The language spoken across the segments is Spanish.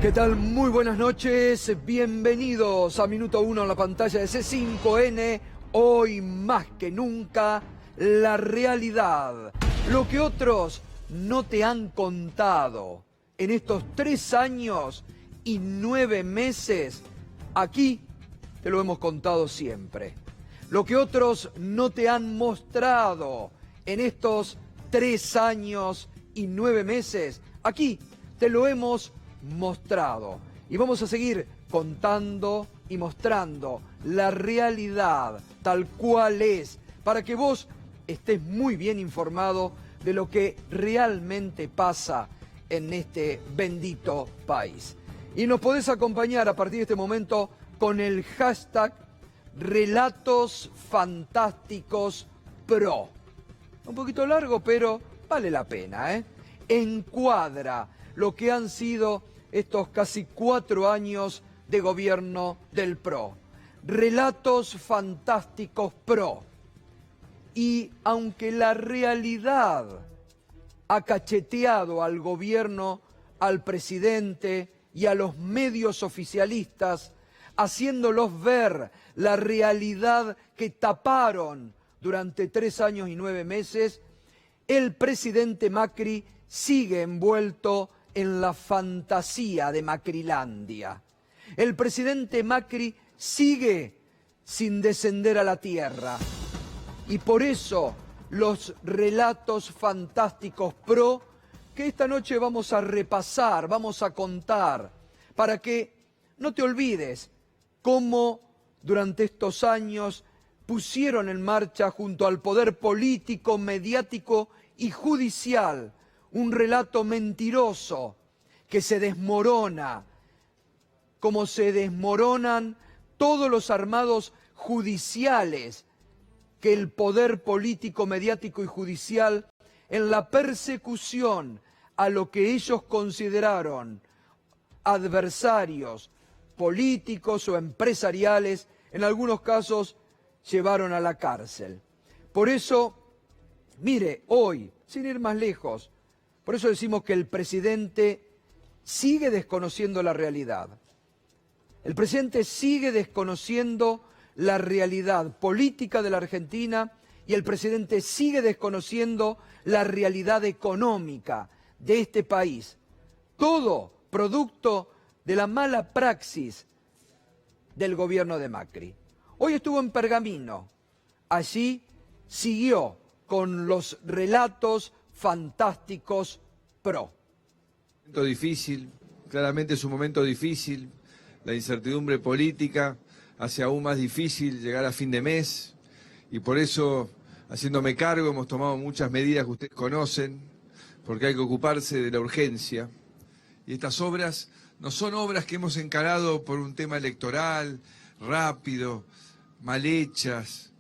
¿Qué tal? Muy buenas noches, bienvenidos a Minuto 1 en la pantalla de C5N. Hoy más que nunca, la realidad, lo que otros no te han contado en estos 3 años y 9 meses, aquí te lo hemos contado siempre. Lo que otros no te han mostrado en estos 3 años y 9 meses, aquí te lo hemos mostrado. Y vamos a seguir contando y mostrando la realidad tal cual es, para que vos estés muy bien informado de lo que realmente pasa en este bendito país. Y nos podés acompañar a partir de este momento con el hashtag Relatos Fantásticos Pro. Un poquito largo, pero vale la pena, ¿eh? Encuadra lo que han sido estos casi 4 años de gobierno del PRO. Relatos Fantásticos Pro. Y aunque la realidad ha cacheteado al gobierno, al presidente y a los medios oficialistas, haciéndolos ver la realidad que taparon durante 3 años y 9 meses, el presidente Macri sigue envuelto en la fantasía de Macrilandia. El presidente Macri sigue sin descender a la tierra. Y por eso los relatos fantásticos pro que esta noche vamos a repasar, vamos a contar, para que no te olvides cómo durante estos años pusieron en marcha junto al poder político, mediático y judicial un relato mentiroso que se desmorona, como se desmoronan todos los armados judiciales que el poder político, mediático y judicial en la persecución a lo que ellos consideraron adversarios políticos o empresariales, en algunos casos llevaron a la cárcel. Por eso, mire, hoy, sin ir más lejos, por eso decimos que el presidente sigue desconociendo la realidad. El presidente sigue desconociendo la realidad política de la Argentina y el presidente sigue desconociendo la realidad económica de este país. Todo producto de la mala praxis del gobierno de Macri. Hoy estuvo en Pergamino. Allí siguió con los relatos fantásticos pro. Momento difícil, claramente es un momento difícil. La incertidumbre política hace aún más difícil llegar a fin de mes y por eso, haciéndome cargo, hemos tomado muchas medidas que ustedes conocen, porque hay que ocuparse de la urgencia. Y estas obras no son obras que hemos encarado por un tema electoral, rápido, mal hechas,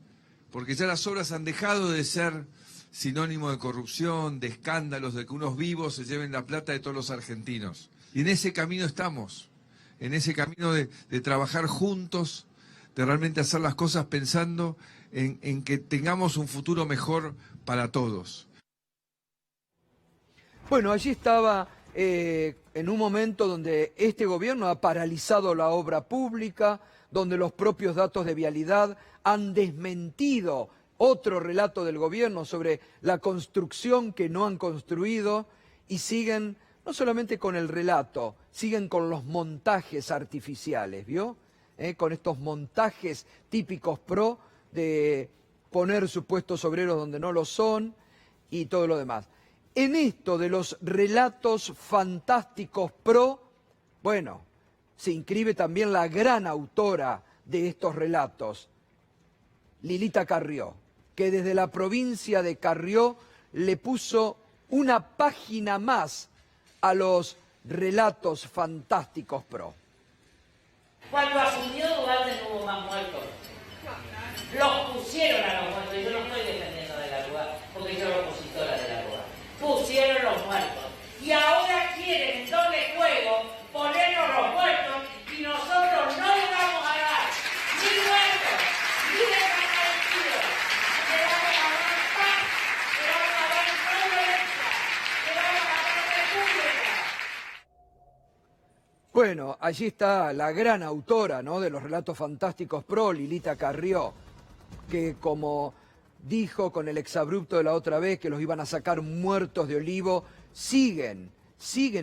porque ya las obras han dejado de ser sinónimo de corrupción, de escándalos, de que unos vivos se lleven la plata de todos los argentinos. Y en ese camino estamos, en ese camino de trabajar juntos, de realmente hacer las cosas pensando en que tengamos un futuro mejor para todos. Bueno, allí estaba en un momento donde este gobierno ha paralizado la obra pública, donde los propios datos de vialidad han desmentido otro relato del gobierno sobre la construcción que no han construido y siguen no solamente con el relato, siguen con los montajes artificiales, ¿vio? Con estos montajes típicos pro de poner supuestos obreros donde no lo son y todo lo demás. En esto de los relatos fantásticos pro, bueno, se inscribe también la gran autora de estos relatos, Lilita Carrió, que desde la provincia de Carrió le puso una página más a los relatos fantásticos pro. Cuando asumió Dualde no hubo más muertos. Los pusieron a los muertos. Yo no estoy defendiendo de la Rúa, porque yo soy opositora de la Rúa. Pusieron los muertos. Y ahora quieren en doble juego ponernos los muertos y nosotros no le vamos a dar ni muertos, ni desaparecidos. Le vamos a dar paz, le vamos a dar progreso, le vamos a dar república. Bueno, allí está la gran autora, ¿no?, de los relatos fantásticos PRO, Lilita Carrió, que como dijo con el exabrupto de la otra vez que los iban a sacar muertos de olivo, siguen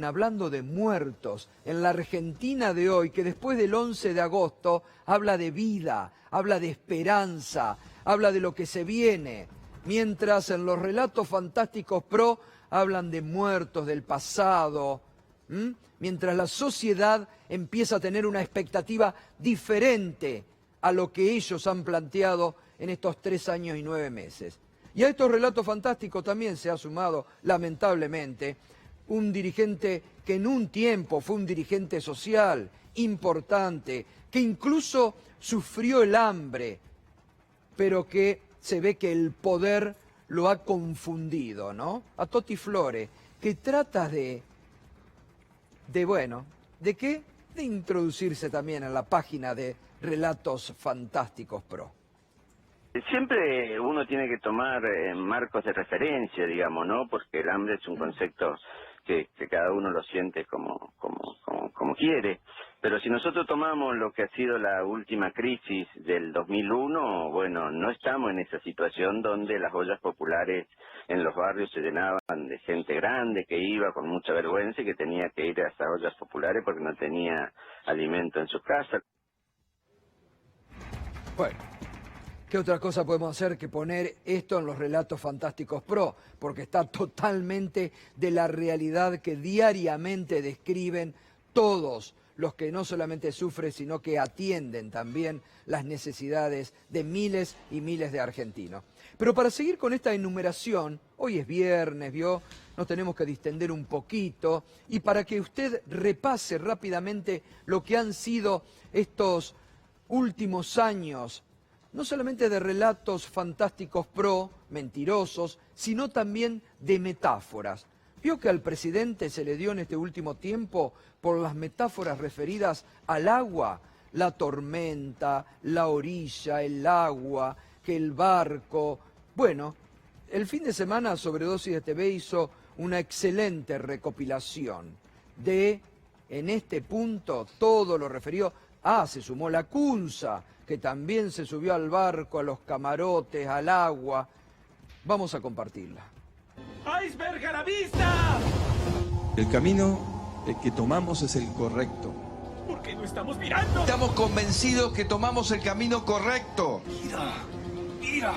hablando de muertos en la Argentina de hoy, que después del 11 de agosto habla de vida, habla de esperanza, habla de lo que se viene, mientras en los relatos fantásticos PRO hablan de muertos, del pasado, mientras la sociedad empieza a tener una expectativa diferente a lo que ellos han planteado en estos 3 años y 9 meses. Y a estos relatos fantásticos también se ha sumado, lamentablemente, un dirigente que en un tiempo fue un dirigente social importante, que incluso sufrió el hambre, pero que se ve que el poder lo ha confundido, ¿no? A Toti Flores, que trata ¿de qué? De introducirse también en la página de Relatos Fantásticos PRO. Siempre uno tiene que tomar marcos de referencia, digamos, ¿no? Porque el hambre es un concepto que cada uno lo siente como quiere. Pero si nosotros tomamos lo que ha sido la última crisis del 2001, bueno, no estamos en esa situación donde las ollas populares en los barrios se llenaban de gente grande que iba con mucha vergüenza y que tenía que ir a esas ollas populares porque no tenía alimento en su casa. Bueno, ¿qué otra cosa podemos hacer que poner esto en los Relatos Fantásticos PRO? Porque está totalmente de la realidad que diariamente describen todos los que no solamente sufren, sino que atienden también las necesidades de miles y miles de argentinos. Pero para seguir con esta enumeración, hoy es viernes, ¿vio? Nos tenemos que distender un poquito, y para que usted repase rápidamente lo que han sido estos últimos años, no solamente de Relatos Fantásticos PRO, mentirosos, sino también de metáforas. Vio que al presidente se le dio en este último tiempo por las metáforas referidas al agua, la tormenta, la orilla, el agua, que el barco. Bueno, el fin de semana Sobredosis de TV hizo una excelente recopilación de, en este punto, todo lo referido. Se sumó la Cunza, que también se subió al barco, a los camarotes, al agua. Vamos a compartirla. ¡Iceberg a la vista! El camino que tomamos es el correcto. ¿Por qué no estamos mirando? Estamos convencidos que tomamos el camino correcto. ¡Mira!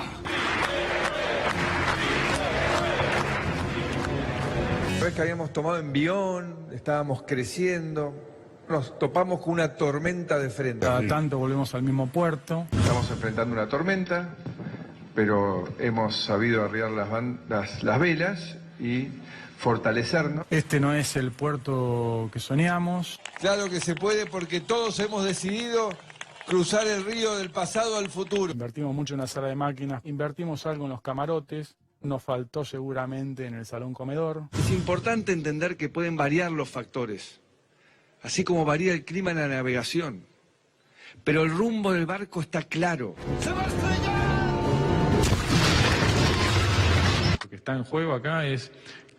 La vez que habíamos tomado envión, estábamos creciendo, nos topamos con una tormenta de frente. Cada tanto volvemos al mismo puerto. Estamos enfrentando una tormenta, pero hemos sabido arriar las velas y fortalecernos. Este no es el puerto que soñamos. Claro que se puede, porque todos hemos decidido cruzar el río del pasado al futuro. Invertimos mucho en la sala de máquinas, invertimos algo en los camarotes, nos faltó seguramente en el salón comedor. Es importante entender que pueden variar los factores, así como varía el clima en la navegación. Pero el rumbo del barco está claro. ¡Se va a estrellar! Lo que está en juego acá es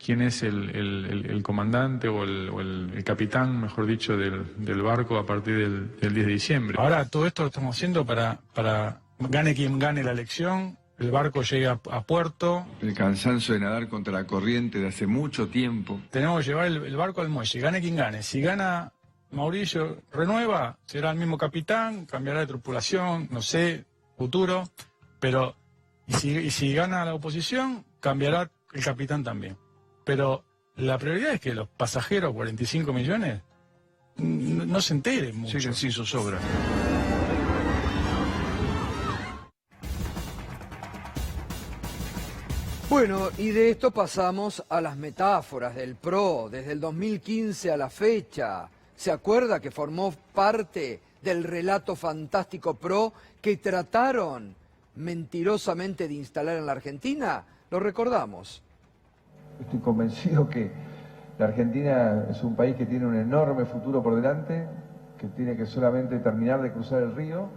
quién es el comandante o el capitán, mejor dicho, del barco a partir del 10 de diciembre. Ahora todo esto lo estamos haciendo para gane quien gane la elección, el barco llegue a puerto. El cansancio de nadar contra la corriente de hace mucho tiempo. Tenemos que llevar el barco al muelle, gane quien gane. Si gana Mauricio renueva, será el mismo capitán, cambiará de tripulación, no sé, futuro, pero y si gana la oposición, cambiará el capitán también. Pero la prioridad es que los pasajeros, 45 millones, no se enteren mucho. Siguen sin sus obras. Bueno, y de esto pasamos a las metáforas del PRO, desde el 2015 a la fecha. ¿Se acuerda que formó parte del Relato Fantástico PRO que trataron mentirosamente de instalar en la Argentina? Lo recordamos. Estoy convencido que la Argentina es un país que tiene un enorme futuro por delante, que tiene que solamente terminar de cruzar el río,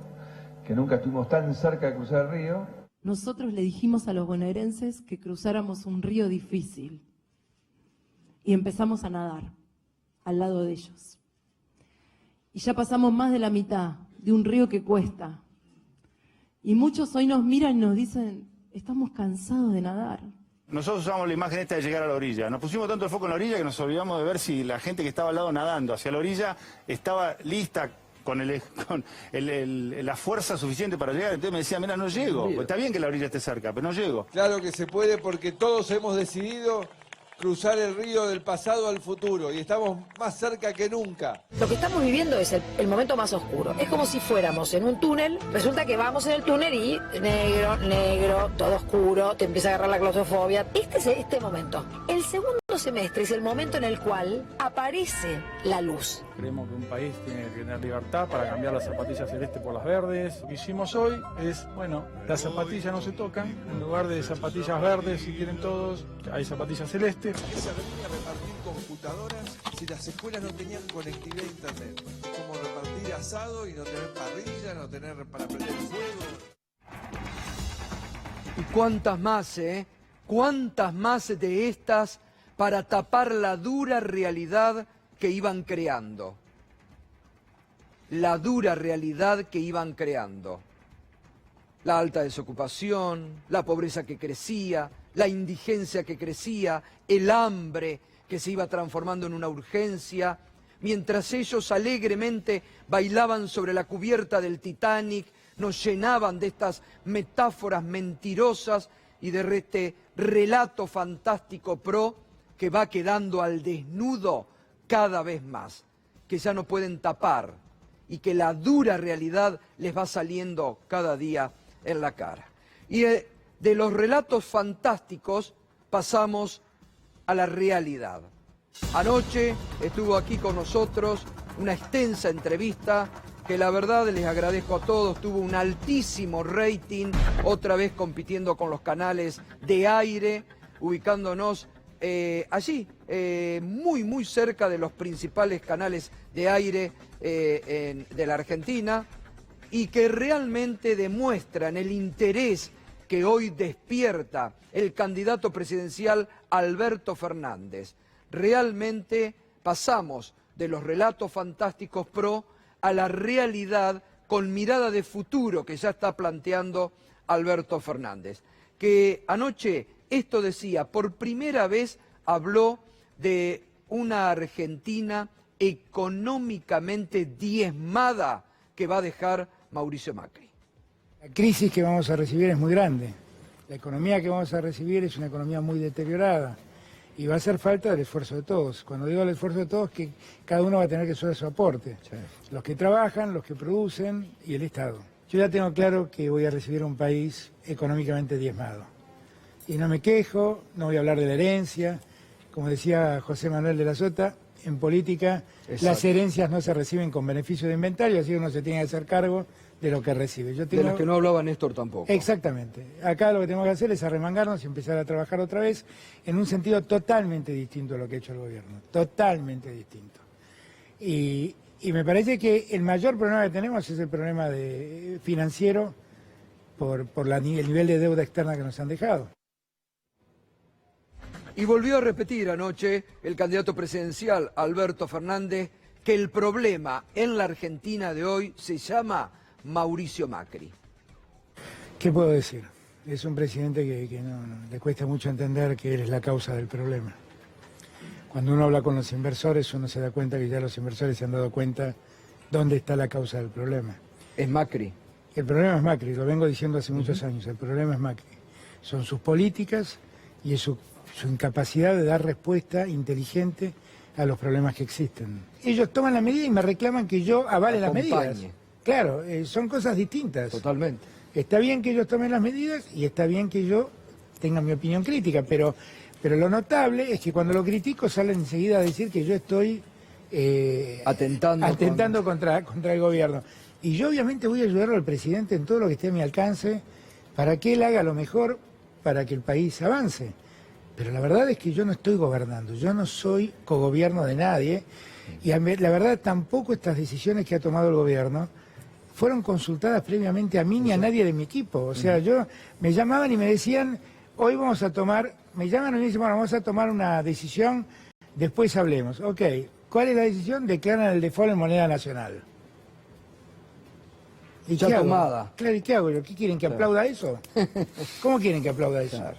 que nunca estuvimos tan cerca de cruzar el río. Nosotros le dijimos a los bonaerenses que cruzáramos un río difícil y empezamos a nadar al lado de ellos. Y ya pasamos más de la mitad de un río que cuesta. Y muchos hoy nos miran y nos dicen, estamos cansados de nadar. Nosotros usamos la imagen esta de llegar a la orilla. Nos pusimos tanto el foco en la orilla que nos olvidamos de ver si la gente que estaba al lado nadando hacia la orilla estaba lista con la fuerza suficiente para llegar. Entonces me decía, mira, no llego. Está bien que la orilla esté cerca, pero no llego. Claro que se puede porque todos hemos decidido cruzar el río del pasado al futuro y estamos más cerca que nunca. Lo que estamos viviendo es el momento más oscuro. Es como si fuéramos en un túnel, resulta que vamos en el túnel y negro, todo oscuro, te empieza a agarrar la claustrofobia. Este es este momento. El segundo semestre es el momento en el cual aparece la luz. Creemos que un país tiene que tener libertad para cambiar las zapatillas celestes por las verdes. Lo que hicimos hoy es, bueno, las zapatillas no se tocan. En lugar de zapatillas verdes, si quieren todos, hay zapatillas celestes. ¿Qué se venía a repartir computadoras si las escuelas no tenían conectividad a internet? Es como repartir asado y no tener parrilla, no tener para prender fuego. ¿Y cuántas más, cuántas más de estas para tapar la dura realidad que iban creando? La dura realidad que iban creando. La alta desocupación, la pobreza que crecía, la indigencia que crecía, el hambre que se iba transformando en una urgencia, mientras ellos alegremente bailaban sobre la cubierta del Titanic, nos llenaban de estas metáforas mentirosas y de este relato fantástico pro que va quedando al desnudo cada vez más, que ya no pueden tapar y que la dura realidad les va saliendo cada día en la cara. Y de los relatos fantásticos pasamos a la realidad. Anoche estuvo aquí con nosotros una extensa entrevista que la verdad les agradezco a todos, tuvo un altísimo rating, otra vez compitiendo con los canales de aire, ubicándonos allí, muy cerca de los principales canales de aire de la Argentina, y que realmente demuestran el interés que hoy despierta el candidato presidencial Alberto Fernández. Realmente pasamos de los relatos fantásticos pro a la realidad con mirada de futuro que ya está planteando Alberto Fernández. Que anoche esto decía, por primera vez habló de una Argentina económicamente diezmada que va a dejar Mauricio Macri. La crisis que vamos a recibir es muy grande. La economía que vamos a recibir es una economía muy deteriorada y va a hacer falta del esfuerzo de todos. Cuando digo el esfuerzo de todos, que cada uno va a tener que hacer su aporte. Sí. Los que trabajan, los que producen y el Estado. Yo ya tengo claro que voy a recibir un país económicamente diezmado. Y no me quejo, no voy a hablar de la herencia. Como decía José Manuel de la Sota, en política las herencias no se reciben con beneficio de inventario, así que uno se tiene que hacer cargo de lo que recibe. De los que no hablaba Néstor tampoco. Exactamente. Acá lo que tenemos que hacer es arremangarnos y empezar a trabajar otra vez en un sentido totalmente distinto a lo que ha hecho el gobierno. Totalmente distinto. Y me parece que el mayor problema que tenemos es el problema financiero por el nivel de deuda externa que nos han dejado. Y volvió a repetir anoche el candidato presidencial Alberto Fernández que el problema en la Argentina de hoy se llama Mauricio Macri. ¿Qué puedo decir? Es un presidente que no, le cuesta mucho entender que él es la causa del problema. Cuando uno habla con los inversores, uno se da cuenta que ya los inversores se han dado cuenta dónde está la causa del problema. Es Macri. El problema es Macri, lo vengo diciendo hace muchos años, el problema es Macri. Son sus políticas y es su incapacidad de dar respuesta inteligente a los problemas que existen. Ellos toman la medida y me reclaman que yo avale las medidas. Claro, son cosas distintas. Totalmente. Está bien que ellos tomen las medidas y está bien que yo tenga mi opinión crítica, pero lo notable es que cuando lo critico salen enseguida a decir que yo estoy atentando contra el gobierno. Y yo obviamente voy a ayudar al presidente en todo lo que esté a mi alcance para que él haga lo mejor para que el país avance. Pero la verdad es que yo no estoy gobernando, yo no soy cogobierno de nadie y la verdad tampoco estas decisiones que ha tomado el gobierno fueron consultadas previamente a mí ni a nadie de mi equipo. O sea, me llamaban y me decían, hoy me llaman y me dicen, bueno, vamos a tomar una decisión, después hablemos. Ok, cuál es la decisión? Declaran el default en moneda nacional. ¿Y Ya qué hago? tomada. Claro, ¿y qué hago yo? ¿Qué quieren que aplauda eso? ¿Cómo quieren que aplauda eso? Claro.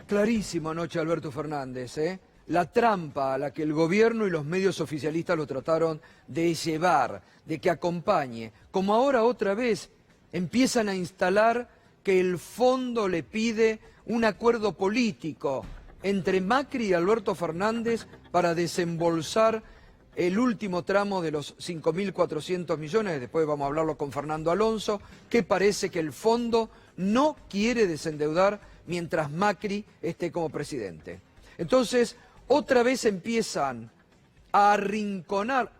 Clarísimo anoche Alberto Fernández, ¿eh? La trampa a la que el gobierno y los medios oficialistas lo trataron de llevar, de que acompañe, como ahora otra vez empiezan a instalar que el fondo le pide un acuerdo político entre Macri y Alberto Fernández para desembolsar el último tramo de los 5.400 millones, después vamos a hablarlo con Fernando Alonso, que parece que el fondo no quiere desendeudar mientras Macri esté como presidente. Entonces, otra vez empiezan a arrinconar,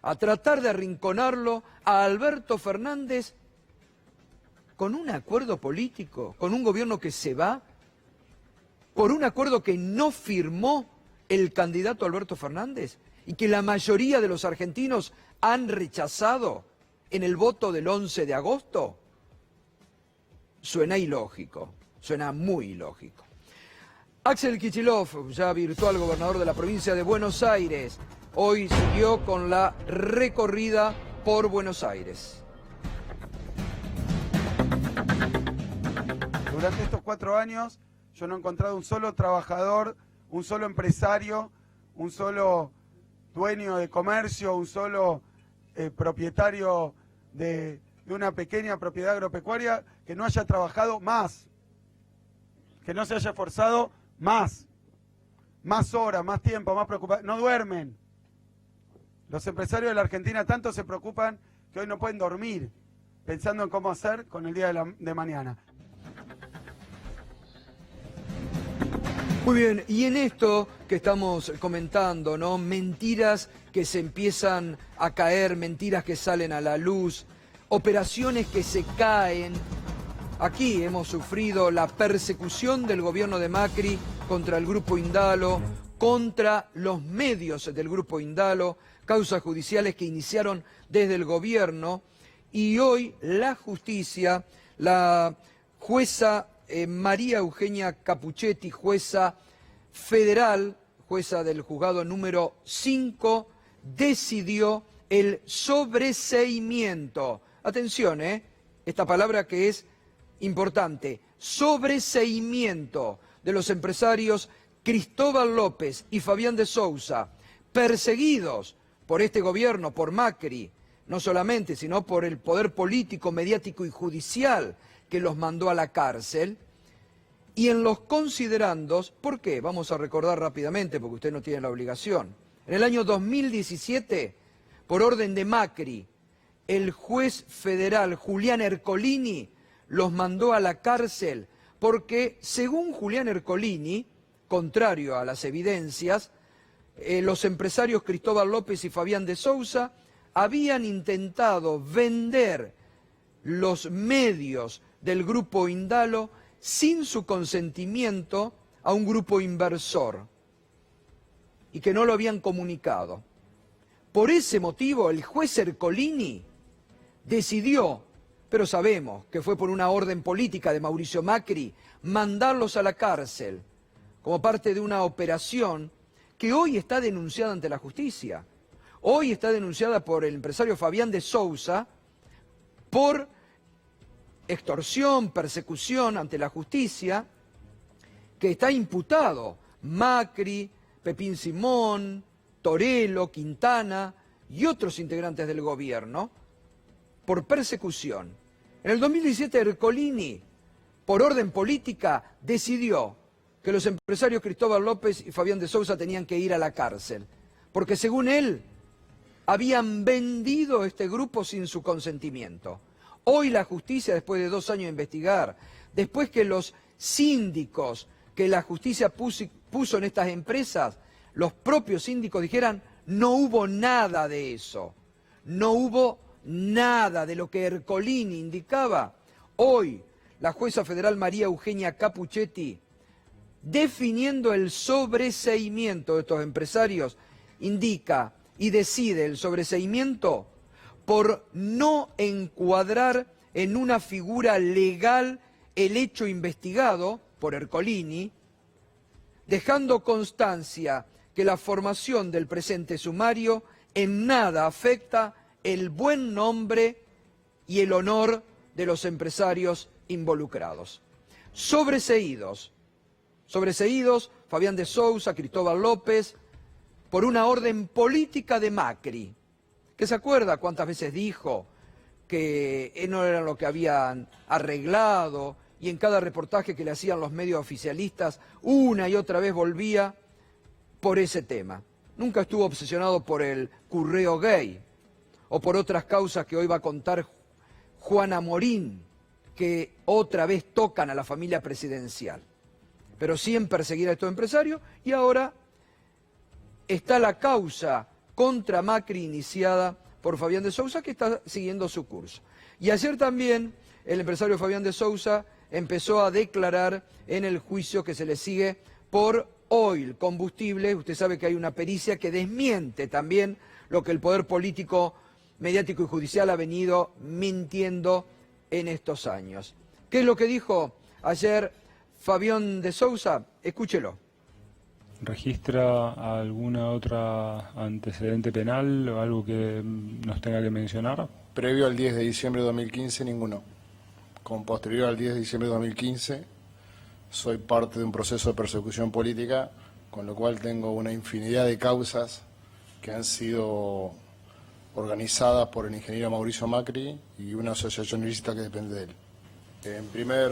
a tratar de arrinconarlo a Alberto Fernández con un acuerdo político, con un gobierno que se va, por un acuerdo que no firmó el candidato Alberto Fernández y que la mayoría de los argentinos han rechazado en el voto del 11 de agosto. Suena ilógico, suena muy ilógico. Axel Kicillof, ya virtual gobernador de la provincia de Buenos Aires, hoy siguió con la recorrida por Buenos Aires. Durante estos 4 años yo no he encontrado un solo trabajador, un solo empresario, un solo dueño de comercio, un solo propietario de una pequeña propiedad agropecuaria que no haya trabajado más, que no se haya esforzado más horas, más tiempo, más preocupación. No duermen. Los empresarios de la Argentina tanto se preocupan que hoy no pueden dormir pensando en cómo hacer con el día de mañana. Muy bien, y en esto que estamos comentando, ¿no? Mentiras que se empiezan a caer, mentiras que salen a la luz, operaciones que se caen. Aquí hemos sufrido la persecución del gobierno de Macri contra el Grupo Indalo, contra los medios del Grupo Indalo, causas judiciales que iniciaron desde el gobierno, y hoy la justicia, la jueza María Eugenia Capuchetti, jueza federal, jueza del juzgado número 5, decidió el sobreseimiento. Atención, esta palabra que es importante, sobreseimiento de los empresarios Cristóbal López y Fabián de Sousa, perseguidos por este gobierno, por Macri, no solamente, sino por el poder político, mediático y judicial que los mandó a la cárcel, y en los considerandos, ¿por qué? Vamos a recordar rápidamente, porque usted no tiene la obligación. En el año 2017, por orden de Macri, el juez federal Julián Ercolini los mandó a la cárcel porque, según Julián Ercolini, contrario a las evidencias, los empresarios Cristóbal López y Fabián de Sousa habían intentado vender los medios del Grupo Indalo sin su consentimiento a un grupo inversor y que no lo habían comunicado. Por ese motivo, el juez Ercolini decidió, pero sabemos que fue por una orden política de Mauricio Macri, mandarlos a la cárcel como parte de una operación que hoy está denunciada ante la justicia. Hoy está denunciada por el empresario Fabián de Sousa por extorsión, persecución ante la justicia, que está imputado Macri, Pepín Simón, Torello, Quintana y otros integrantes del gobierno por persecución. En el 2017 Ercolini, por orden política, decidió que los empresarios Cristóbal López y Fabián de Sousa tenían que ir a la cárcel, porque según él habían vendido este grupo sin su consentimiento. Hoy la justicia, después de 2 años de investigar, después que los síndicos que la justicia puso en estas empresas, los propios síndicos dijeran, no hubo nada de eso, no hubo nada de lo que Ercolini indicaba. Hoy la jueza federal María Eugenia Capuchetti, definiendo el sobreseimiento de estos empresarios, indica y decide el sobreseimiento por no encuadrar en una figura legal el hecho investigado por Ercolini dejando constancia que la formación del presente sumario en nada afecta el buen nombre y el honor de los empresarios involucrados. Sobreseídos, Fabián de Sousa, Cristóbal López, por una orden política de Macri, que se acuerda cuántas veces dijo que no era lo que habían arreglado, y en cada reportaje que le hacían los medios oficialistas, una y otra vez volvía por ese tema. Nunca estuvo obsesionado por el curreo gay, o por otras causas que hoy va a contar Juana Morín, que otra vez tocan a la familia presidencial. Pero sí en perseguir a estos empresarios, y ahora está la causa contra Macri iniciada por Fabián de Sousa, que está siguiendo su curso. Y ayer también el empresario Fabián de Sousa empezó a declarar en el juicio que se le sigue por oil, combustible. Usted sabe que hay una pericia que desmiente también lo que el poder político, mediático y judicial ha venido mintiendo en estos años. ¿Qué es lo que dijo ayer Fabián de Sousa? Escúchelo. ¿Registra alguna otra antecedente penal o algo que nos tenga que mencionar? Previo al 10 de diciembre de 2015, ninguno. Con posterior al 10 de diciembre de 2015, soy parte de un proceso de persecución política, con lo cual tengo una infinidad de causas que han sido organizadas por el ingeniero Mauricio Macri y una asociación ilícita que depende de él. En primer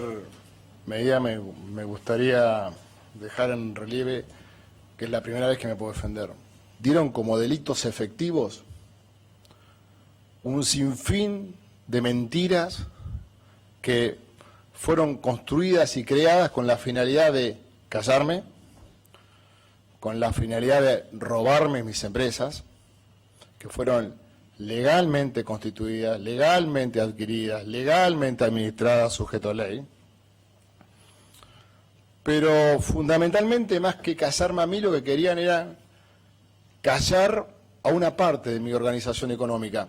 medida me gustaría dejar en relieve que es la primera vez que me puedo defender. Dieron como delitos efectivos un sinfín de mentiras que fueron construidas y creadas con la finalidad de callarme, con la finalidad de robarme mis empresas, que fueron legalmente constituidas, legalmente adquiridas, legalmente administradas sujeto a ley. Pero fundamentalmente, más que callarme a mí, lo que querían era callar a una parte de mi organización económica.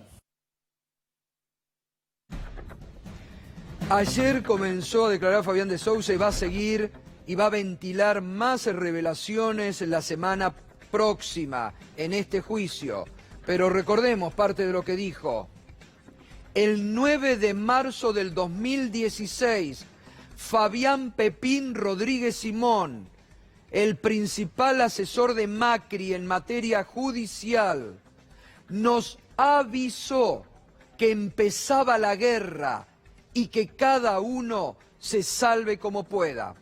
Ayer comenzó a declarar Fabián de Sousa y va a seguir y va a ventilar más revelaciones en la semana próxima en este juicio. Pero recordemos parte de lo que dijo. El 9 de marzo del 2016, Fabián Pepín Rodríguez Simón, el principal asesor de Macri en materia judicial, nos avisó que empezaba la guerra y que cada uno se salve como pueda.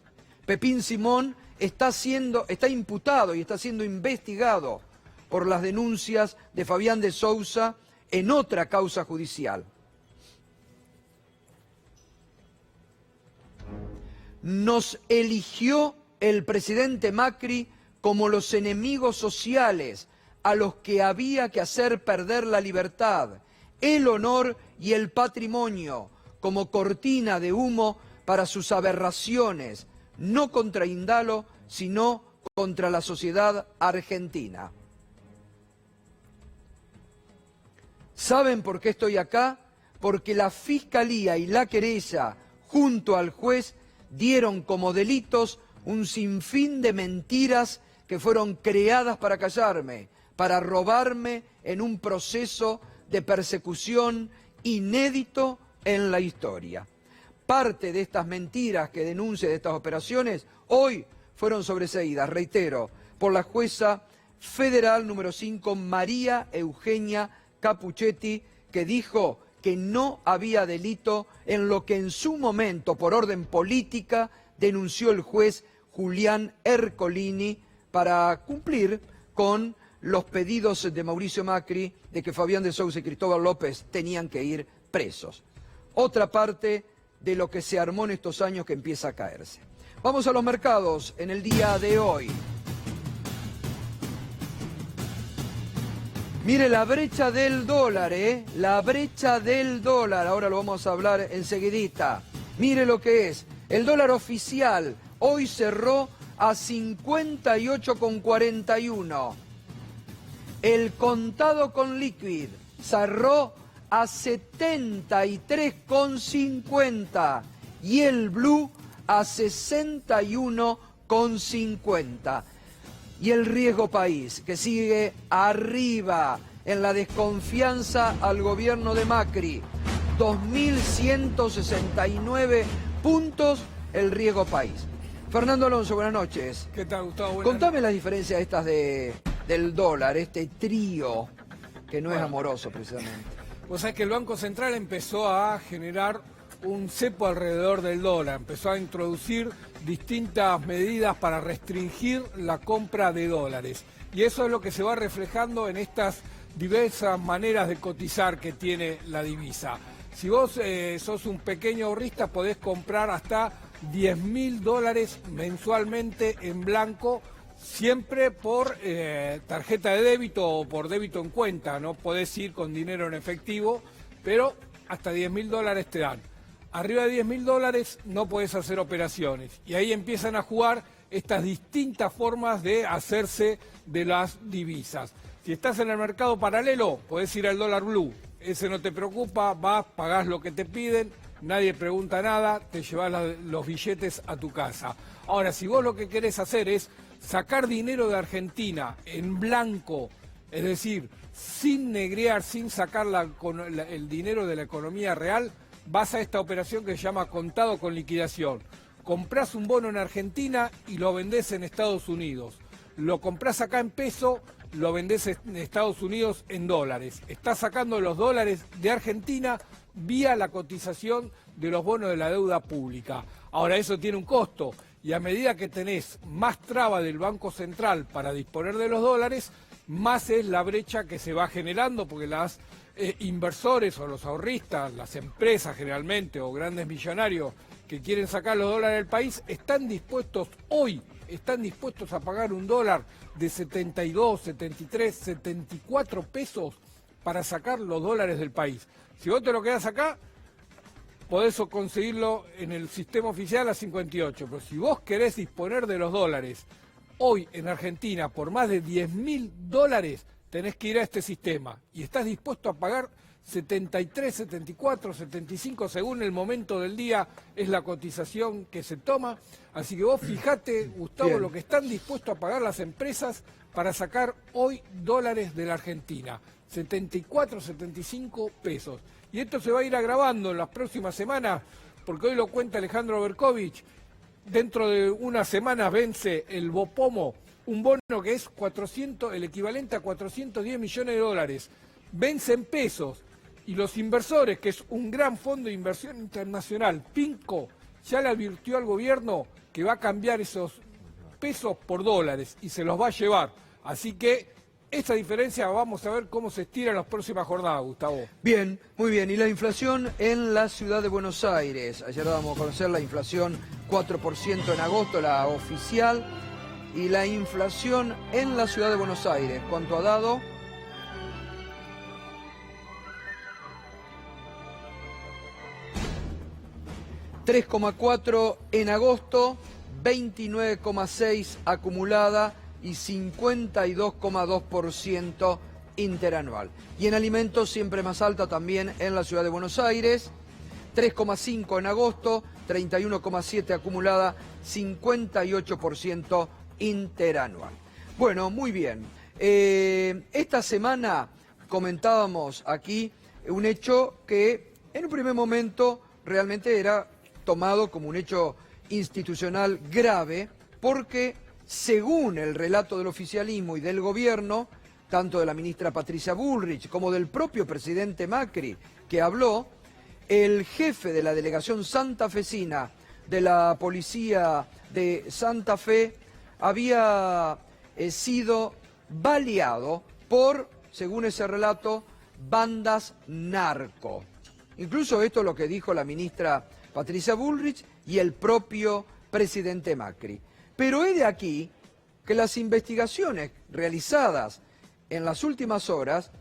Pepín Simón está imputado y está siendo investigado por las denuncias de Fabián de Sousa en otra causa judicial. Nos eligió el presidente Macri como los enemigos sociales a los que había que hacer perder la libertad, el honor y el patrimonio, como cortina de humo para sus aberraciones, no contra Indalo, sino contra la sociedad argentina. ¿Saben por qué estoy acá? Porque la Fiscalía y la querella, junto al juez, dieron como delitos un sinfín de mentiras que fueron creadas para callarme, para robarme en un proceso de persecución inédito en la historia. Parte de estas mentiras que denuncia de estas operaciones hoy fueron sobreseídas, reitero, por la jueza federal número 5, María Eugenia Capuchetti, que dijo que no había delito en lo que en su momento, por orden política, denunció el juez Julián Ercolini para cumplir con los pedidos de Mauricio Macri de que Fabián de Sousa y Cristóbal López tenían que ir presos. Otra parte de lo que se armó en estos años que empieza a caerse. Vamos a los mercados en el día de hoy. Mire la brecha del dólar, la brecha del dólar, ahora lo vamos a hablar enseguidita. Mire lo que es, el dólar oficial hoy cerró a 58,41. El contado con liquid cerró a 73,50 y el blue a 61,40. 2.50. Y el riesgo país, que sigue arriba en la desconfianza al gobierno de Macri. 2.169 puntos el riesgo país. Fernando Alonso, buenas noches. ¿Qué tal, Gustavo? Contame las diferencias estas del dólar, este trío que no es amoroso precisamente. Vos sabés que el Banco Central empezó a generar un cepo alrededor del dólar, empezó a introducir distintas medidas para restringir la compra de dólares. Y eso es lo que se va reflejando en estas diversas maneras de cotizar que tiene la divisa. Si vos sos un pequeño ahorrista, podés comprar hasta $10.000 mensualmente en blanco, siempre por tarjeta de débito o por débito en cuenta. No podés ir con dinero en efectivo, pero hasta $10.000 te dan. Arriba de $10.000 no podés hacer operaciones. Y ahí empiezan a jugar estas distintas formas de hacerse de las divisas. Si estás en el mercado paralelo, podés ir al dólar blue. Ese no te preocupa, vas, pagás lo que te piden, nadie pregunta nada, te llevas los billetes a tu casa. Ahora, si vos lo que querés hacer es sacar dinero de Argentina en blanco, es decir, sin negrear, sin sacar el dinero de la economía real, vas a esta operación que se llama contado con liquidación. Comprás un bono en Argentina y lo vendés en Estados Unidos. Lo comprás acá en peso, lo vendés en Estados Unidos en dólares. Estás sacando los dólares de Argentina vía la cotización de los bonos de la deuda pública. Ahora, eso tiene un costo y a medida que tenés más traba del Banco Central para disponer de los dólares, más es la brecha que se va generando, porque los inversores o los ahorristas, las empresas generalmente o grandes millonarios que quieren sacar los dólares del país, están dispuestos a pagar un dólar de 72, 73, 74 pesos para sacar los dólares del país. Si vos te lo quedás acá, podés conseguirlo en el sistema oficial a 58, pero si vos querés disponer de los dólares hoy en Argentina por más de $10.000, tenés que ir a este sistema y estás dispuesto a pagar 73, 74, 75, según el momento del día, es la cotización que se toma. Así que vos fijate, Gustavo, Bien. lo que están dispuestos a pagar las empresas para sacar hoy dólares de la Argentina. 74, 75 pesos. Y esto se va a ir agravando en las próximas semanas, porque hoy lo cuenta Alejandro Berkovich. Dentro de unas semanas vence el Bopomo, un bono que es el equivalente a 410 millones de dólares. Vence en pesos. Y los inversores, que es un gran fondo de inversión internacional, PINCO, ya le advirtió al gobierno que va a cambiar esos pesos por dólares y se los va a llevar. Así que esta diferencia vamos a ver cómo se estira en las próximas jornadas, Gustavo. Bien, muy bien. Y la inflación en la ciudad de Buenos Aires. Ayer dábamos a conocer la inflación 4% en agosto, la oficial. Y la inflación en la ciudad de Buenos Aires, ¿cuánto ha dado? $3,4 en agosto, 29,6 acumulada y 52,2% interanual. Y en alimentos siempre más alta también en la ciudad de Buenos Aires, 3,5 en agosto, 31,7 acumulada, 58% interanual. Bueno, muy bien. Esta semana comentábamos aquí un hecho que en un primer momento realmente era tomado como un hecho institucional grave, porque según el relato del oficialismo y del gobierno, tanto de la ministra Patricia Bullrich como del propio presidente Macri, que habló, el jefe de la delegación santafesina de la policía de Santa Fe había sido baleado por, según ese relato, bandas narco. Incluso esto es lo que dijo la ministra Patricia Bullrich y el propio presidente Macri. Pero es de aquí que las investigaciones realizadas en las últimas horas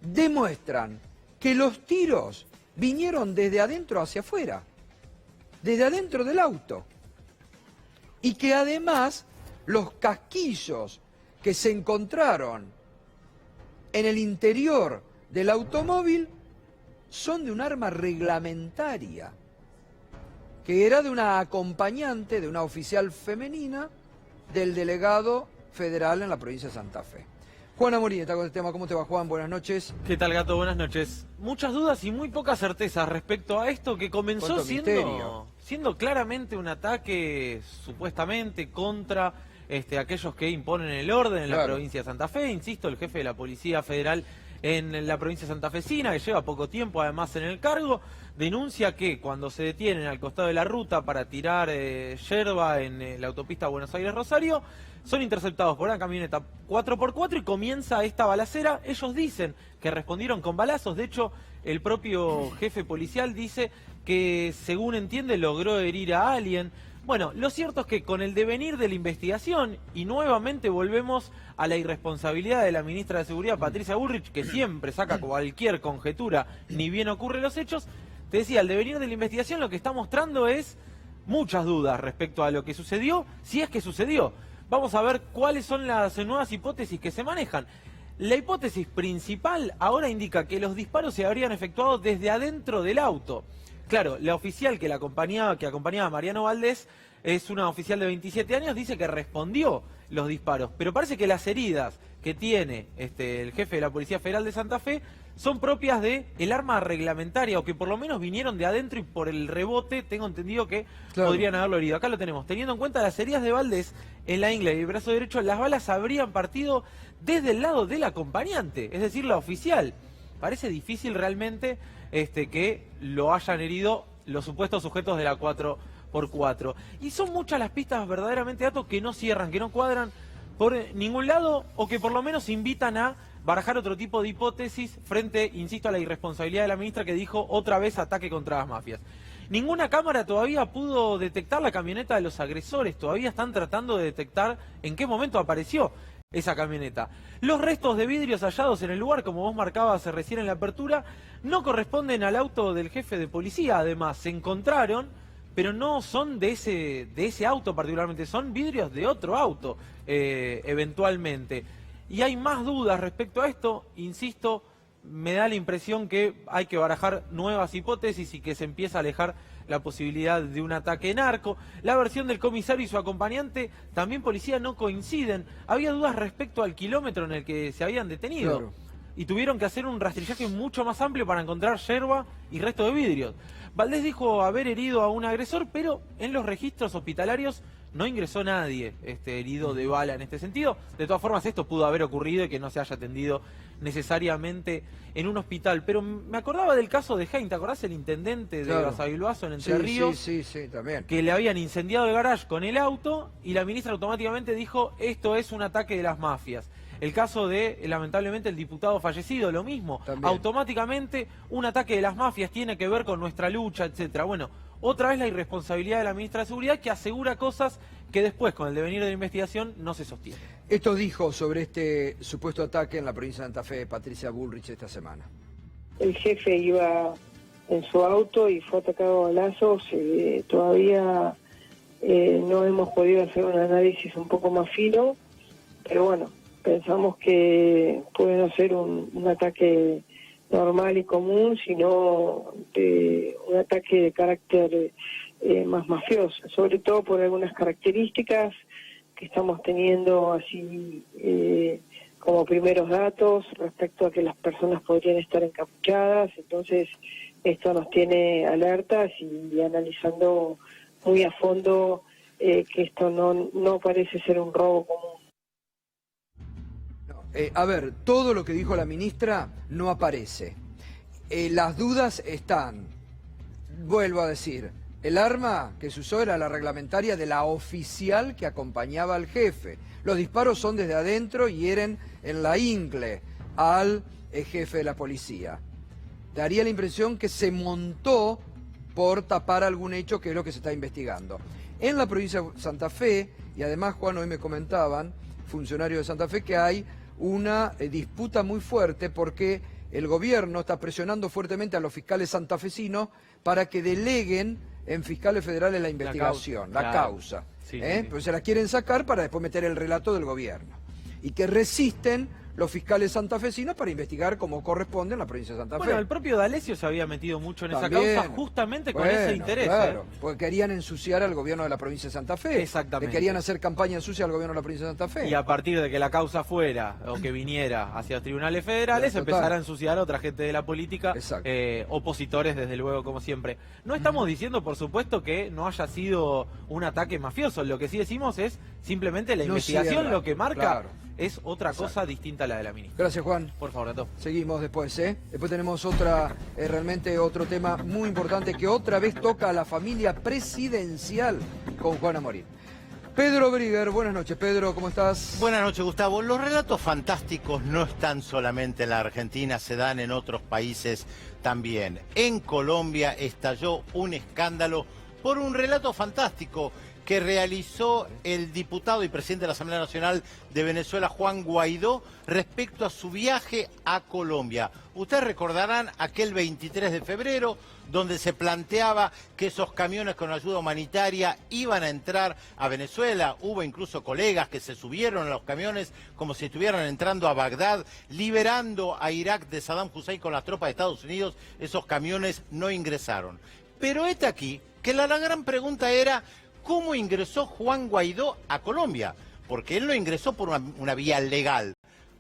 demuestran que los tiros vinieron desde adentro hacia afuera, desde adentro del auto, y que además los casquillos que se encontraron en el interior del automóvil son de un arma reglamentaria, que era de una acompañante, de una oficial femenina del delegado federal en la provincia de Santa Fe. Juan Amorín está con el tema. ¿Cómo te va, Juan? Buenas noches. ¿Qué tal, Gato? Buenas noches. Muchas dudas y muy pocas certezas respecto a esto que comenzó siendo claramente un ataque supuestamente contra aquellos que imponen el orden en la provincia de Santa Fe. Insisto, el jefe de la Policía Federal en la provincia santafesina, que lleva poco tiempo además en el cargo, denuncia que cuando se detienen al costado de la ruta para tirar yerba en la autopista Buenos Aires-Rosario, son interceptados por una camioneta 4x4 y comienza esta balacera. Ellos dicen que respondieron con balazos. De hecho, el propio jefe policial dice que, según entiende, logró herir a alguien. Bueno, lo cierto es que con el devenir de la investigación, y nuevamente volvemos a la irresponsabilidad de la ministra de Seguridad, Patricia Bullrich, que siempre saca cualquier conjetura, ni bien ocurren los hechos, te decía, el devenir de la investigación lo que está mostrando es muchas dudas respecto a lo que sucedió, si es que sucedió. Vamos a ver cuáles son las nuevas hipótesis que se manejan. La hipótesis principal ahora indica que los disparos se habrían efectuado desde adentro del auto. Claro, la oficial que acompañaba a Mariano Valdés es una oficial de 27 años, dice que respondió los disparos, pero parece que las heridas que tiene el jefe de la Policía Federal de Santa Fe son propias del arma reglamentaria, o que por lo menos vinieron de adentro y por el rebote tengo entendido que podrían haberlo herido. Acá lo tenemos. Teniendo en cuenta las heridas de Valdés en la ingle y el brazo derecho, las balas habrían partido desde el lado del acompañante, es decir, la oficial. Parece difícil realmente que lo hayan herido los supuestos sujetos de la 4x4. Y son muchas las pistas verdaderamente, datos que no cierran, que no cuadran por ningún lado, o que por lo menos invitan a barajar otro tipo de hipótesis frente, insisto, a la irresponsabilidad de la ministra, que dijo otra vez ataque contra las mafias. Ninguna cámara todavía pudo detectar la camioneta de los agresores, todavía están tratando de detectar en qué momento apareció esa camioneta. Los restos de vidrios hallados en el lugar, como vos marcabas recién en la apertura, no corresponden al auto del jefe de policía. Además, se encontraron, pero no son de ese auto particularmente, son vidrios de otro auto, eventualmente. Y hay más dudas respecto a esto. Insisto, me da la impresión que hay que barajar nuevas hipótesis y que se empieza a alejar la posibilidad de un ataque narco. La versión del comisario y su acompañante, también policía, no coinciden. Había dudas respecto al kilómetro en el que se habían detenido. Y tuvieron que hacer un rastrillaje mucho más amplio para encontrar yerba y resto de vidrios. Valdés dijo haber herido a un agresor, pero en los registros hospitalarios no ingresó nadie herido de bala en este sentido. De todas formas, esto pudo haber ocurrido y que no se haya atendido necesariamente en un hospital. Pero me acordaba del caso de Hein, ¿te acordás? El intendente de Basavilbaso en Entre Ríos, sí, también. Que le habían incendiado el garage con el auto y la ministra automáticamente dijo, esto es un ataque de las mafias. El caso de, lamentablemente, el diputado fallecido, lo mismo. También. Automáticamente, un ataque de las mafias tiene que ver con nuestra lucha, etcétera. Bueno, otra vez la irresponsabilidad de la ministra de Seguridad, que asegura cosas que después, con el devenir de la investigación, no se sostiene. Esto dijo sobre este supuesto ataque en la provincia de Santa Fe Patricia Bullrich esta semana. El jefe iba en su auto y fue atacado a balazos. Todavía no hemos podido hacer un análisis un poco más fino, pero bueno, pensamos que puede no ser un ataque normal y común, sino un ataque de carácter más mafioso, sobre todo por algunas características que estamos teniendo así como primeros datos respecto a que las personas podrían estar encapuchadas. Entonces esto nos tiene alertas y analizando muy a fondo que esto no parece ser un robo común. A ver, todo lo que dijo la ministra no aparece. Las dudas están. Vuelvo a decir, el arma que se usó era la reglamentaria de la oficial que acompañaba al jefe. Los disparos son desde adentro y hieren en la ingle al jefe de la policía. Daría la impresión que se montó por tapar algún hecho, que es lo que se está investigando. En la provincia de Santa Fe, y además, Juan, hoy me comentaban, funcionarios de Santa Fe, que hay una disputa muy fuerte porque el gobierno está presionando fuertemente a los fiscales santafesinos para que deleguen en fiscales federales la investigación, la causa. Sí. Pues se la quieren sacar para después meter el relato del gobierno. Y que resisten los fiscales santafesinos para investigar como corresponde en la provincia de Santa Fe. Bueno, el propio D'Alessio se había metido mucho en También. esa causa justamente con ese interés. Claro, porque querían ensuciar al gobierno de la provincia de Santa Fe. Exactamente. Le querían hacer campaña sucia al gobierno de la provincia de Santa Fe. Y a partir de que la causa fuera o que viniera hacia los tribunales federales, Total. empezar a ensuciar a otra gente de la política, opositores desde luego, como siempre. No estamos diciendo, por supuesto, que no haya sido un ataque mafioso. Lo que sí decimos es simplemente la No investigación cierra, lo que marca claro. es otra cosa distinta a la de la ministra. Gracias, Juan. Por favor, Tato. Seguimos después, Después tenemos realmente otro tema muy importante que otra vez toca a la familia presidencial con Juana Morín. Pedro Brigger, buenas noches. Pedro, ¿cómo estás? Buenas noches, Gustavo. Los relatos fantásticos no están solamente en la Argentina, se dan en otros países también. En Colombia estalló un escándalo por un relato fantástico que realizó el diputado y presidente de la Asamblea Nacional de Venezuela, Juan Guaidó, respecto a su viaje a Colombia. Ustedes recordarán aquel 23 de febrero, donde se planteaba que esos camiones con ayuda humanitaria iban a entrar a Venezuela. Hubo incluso colegas que se subieron a los camiones como si estuvieran entrando a Bagdad, liberando a Irak de Saddam Hussein con las tropas de Estados Unidos. Esos camiones no ingresaron. Pero este aquí, que la gran pregunta era: ¿cómo ingresó Juan Guaidó a Colombia? Porque él no ingresó por una vía legal.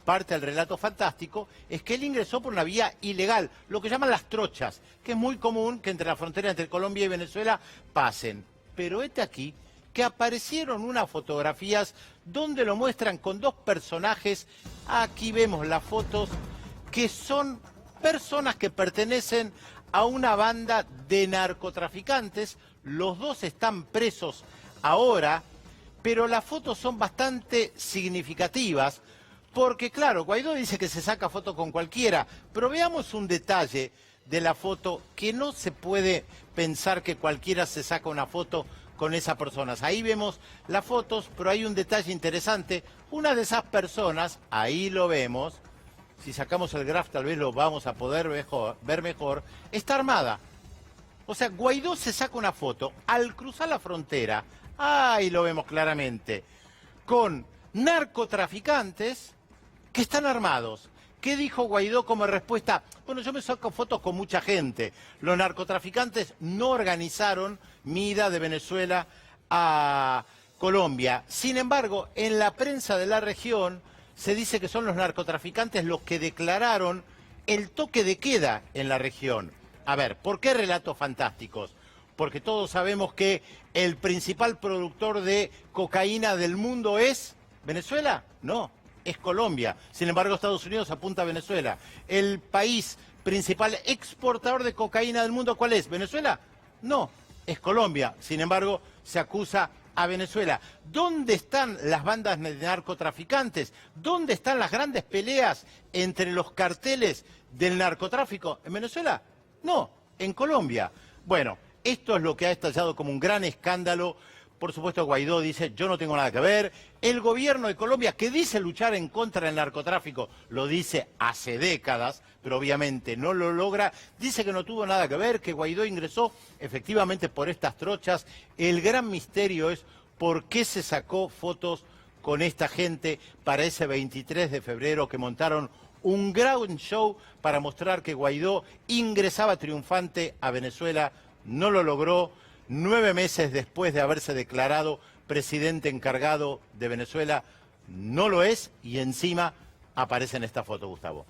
Parte del relato fantástico es que él ingresó por una vía ilegal, lo que llaman las trochas, que es muy común que entre la frontera entre Colombia y Venezuela pasen. Pero este aquí, que aparecieron unas fotografías donde lo muestran con dos personajes, aquí vemos las fotos, que son personas que pertenecen a una banda de narcotraficantes. Los dos están presos ahora, pero las fotos son bastante significativas, porque claro, Guaidó dice que se saca foto con cualquiera, pero veamos un detalle de la foto, que no se puede pensar que cualquiera se saca una foto con esas personas. Ahí vemos las fotos, pero hay un detalle interesante. Una de esas personas, ahí lo vemos, si sacamos el graph tal vez lo vamos a poder ver mejor, está armada. O sea, Guaidó se saca una foto al cruzar la frontera, ahí lo vemos claramente, con narcotraficantes que están armados. ¿Qué dijo Guaidó como respuesta? Bueno, yo me saco fotos con mucha gente. Los narcotraficantes no organizaron mi ida de Venezuela a Colombia. Sin embargo, en la prensa de la región se dice que son los narcotraficantes los que declararon el toque de queda en la región. A ver, ¿por qué relatos fantásticos? Porque todos sabemos que el principal productor de cocaína del mundo es ¿Venezuela? No, es Colombia. Sin embargo, Estados Unidos apunta a Venezuela. El país principal exportador de cocaína del mundo, ¿cuál es? ¿Venezuela? No, es Colombia. Sin embargo, se acusa a Venezuela. ¿Dónde están las bandas de narcotraficantes? ¿Dónde están las grandes peleas entre los carteles del narcotráfico? ¿En Venezuela? No, en Colombia. Bueno, esto es lo que ha estallado como un gran escándalo. Por supuesto, Guaidó dice, yo no tengo nada que ver. El gobierno de Colombia, que dice luchar en contra del narcotráfico, lo dice hace décadas, pero obviamente no lo logra. Dice que no tuvo nada que ver, que Guaidó ingresó efectivamente por estas trochas. El gran misterio es por qué se sacó fotos con esta gente para ese 23 de febrero que montaron un gran show para mostrar que Guaidó ingresaba triunfante a Venezuela. No lo logró. 9 meses después de haberse declarado presidente encargado de Venezuela, no lo es, y encima aparece en esta foto, Gustavo.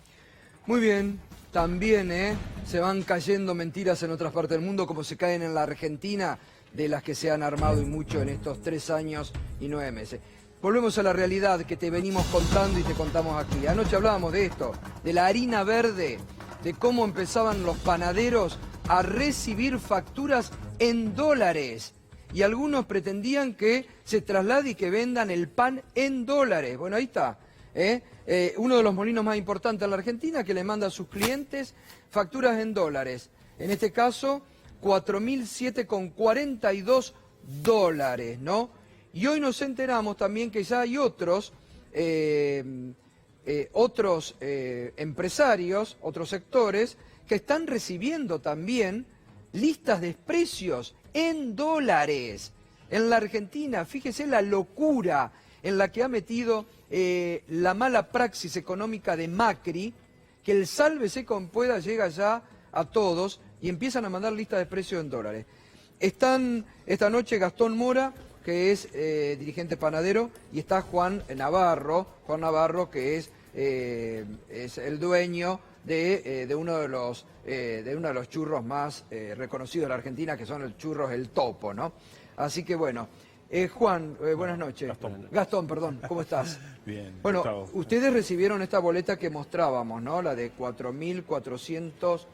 Muy bien, también se van cayendo mentiras en otras partes del mundo, como se caen en la Argentina, de las que se han armado y mucho en estos 3 años y 9 meses. Volvemos a la realidad que te venimos contando y te contamos aquí. Anoche hablábamos de esto, de la harina verde, de cómo empezaban los panaderos a recibir facturas en dólares. Y algunos pretendían que se traslade y que vendan el pan en dólares. Bueno, ahí está. Uno de los molinos más importantes en la Argentina que le manda a sus clientes facturas en dólares. En este caso, 4.007,42 dólares, ¿no? Y hoy nos enteramos también que ya hay otros empresarios, otros sectores, que están recibiendo también listas de precios en dólares. En la Argentina, fíjese la locura en la que ha metido la mala praxis económica de Macri, que el sálvese como pueda llega ya a todos y empiezan a mandar listas de precios en dólares. Están esta noche Gastón Mora, que es dirigente panadero, y está Juan Navarro, que es el dueño de uno de los churros más reconocidos de la Argentina, que son el churros El Topo, ¿no? Así que bueno, Juan, buenas noches. Gastón, perdón, ¿cómo estás? Bien. Bueno, Gustavo. ustedes recibieron esta boleta que mostrábamos, ¿no? La de 4.400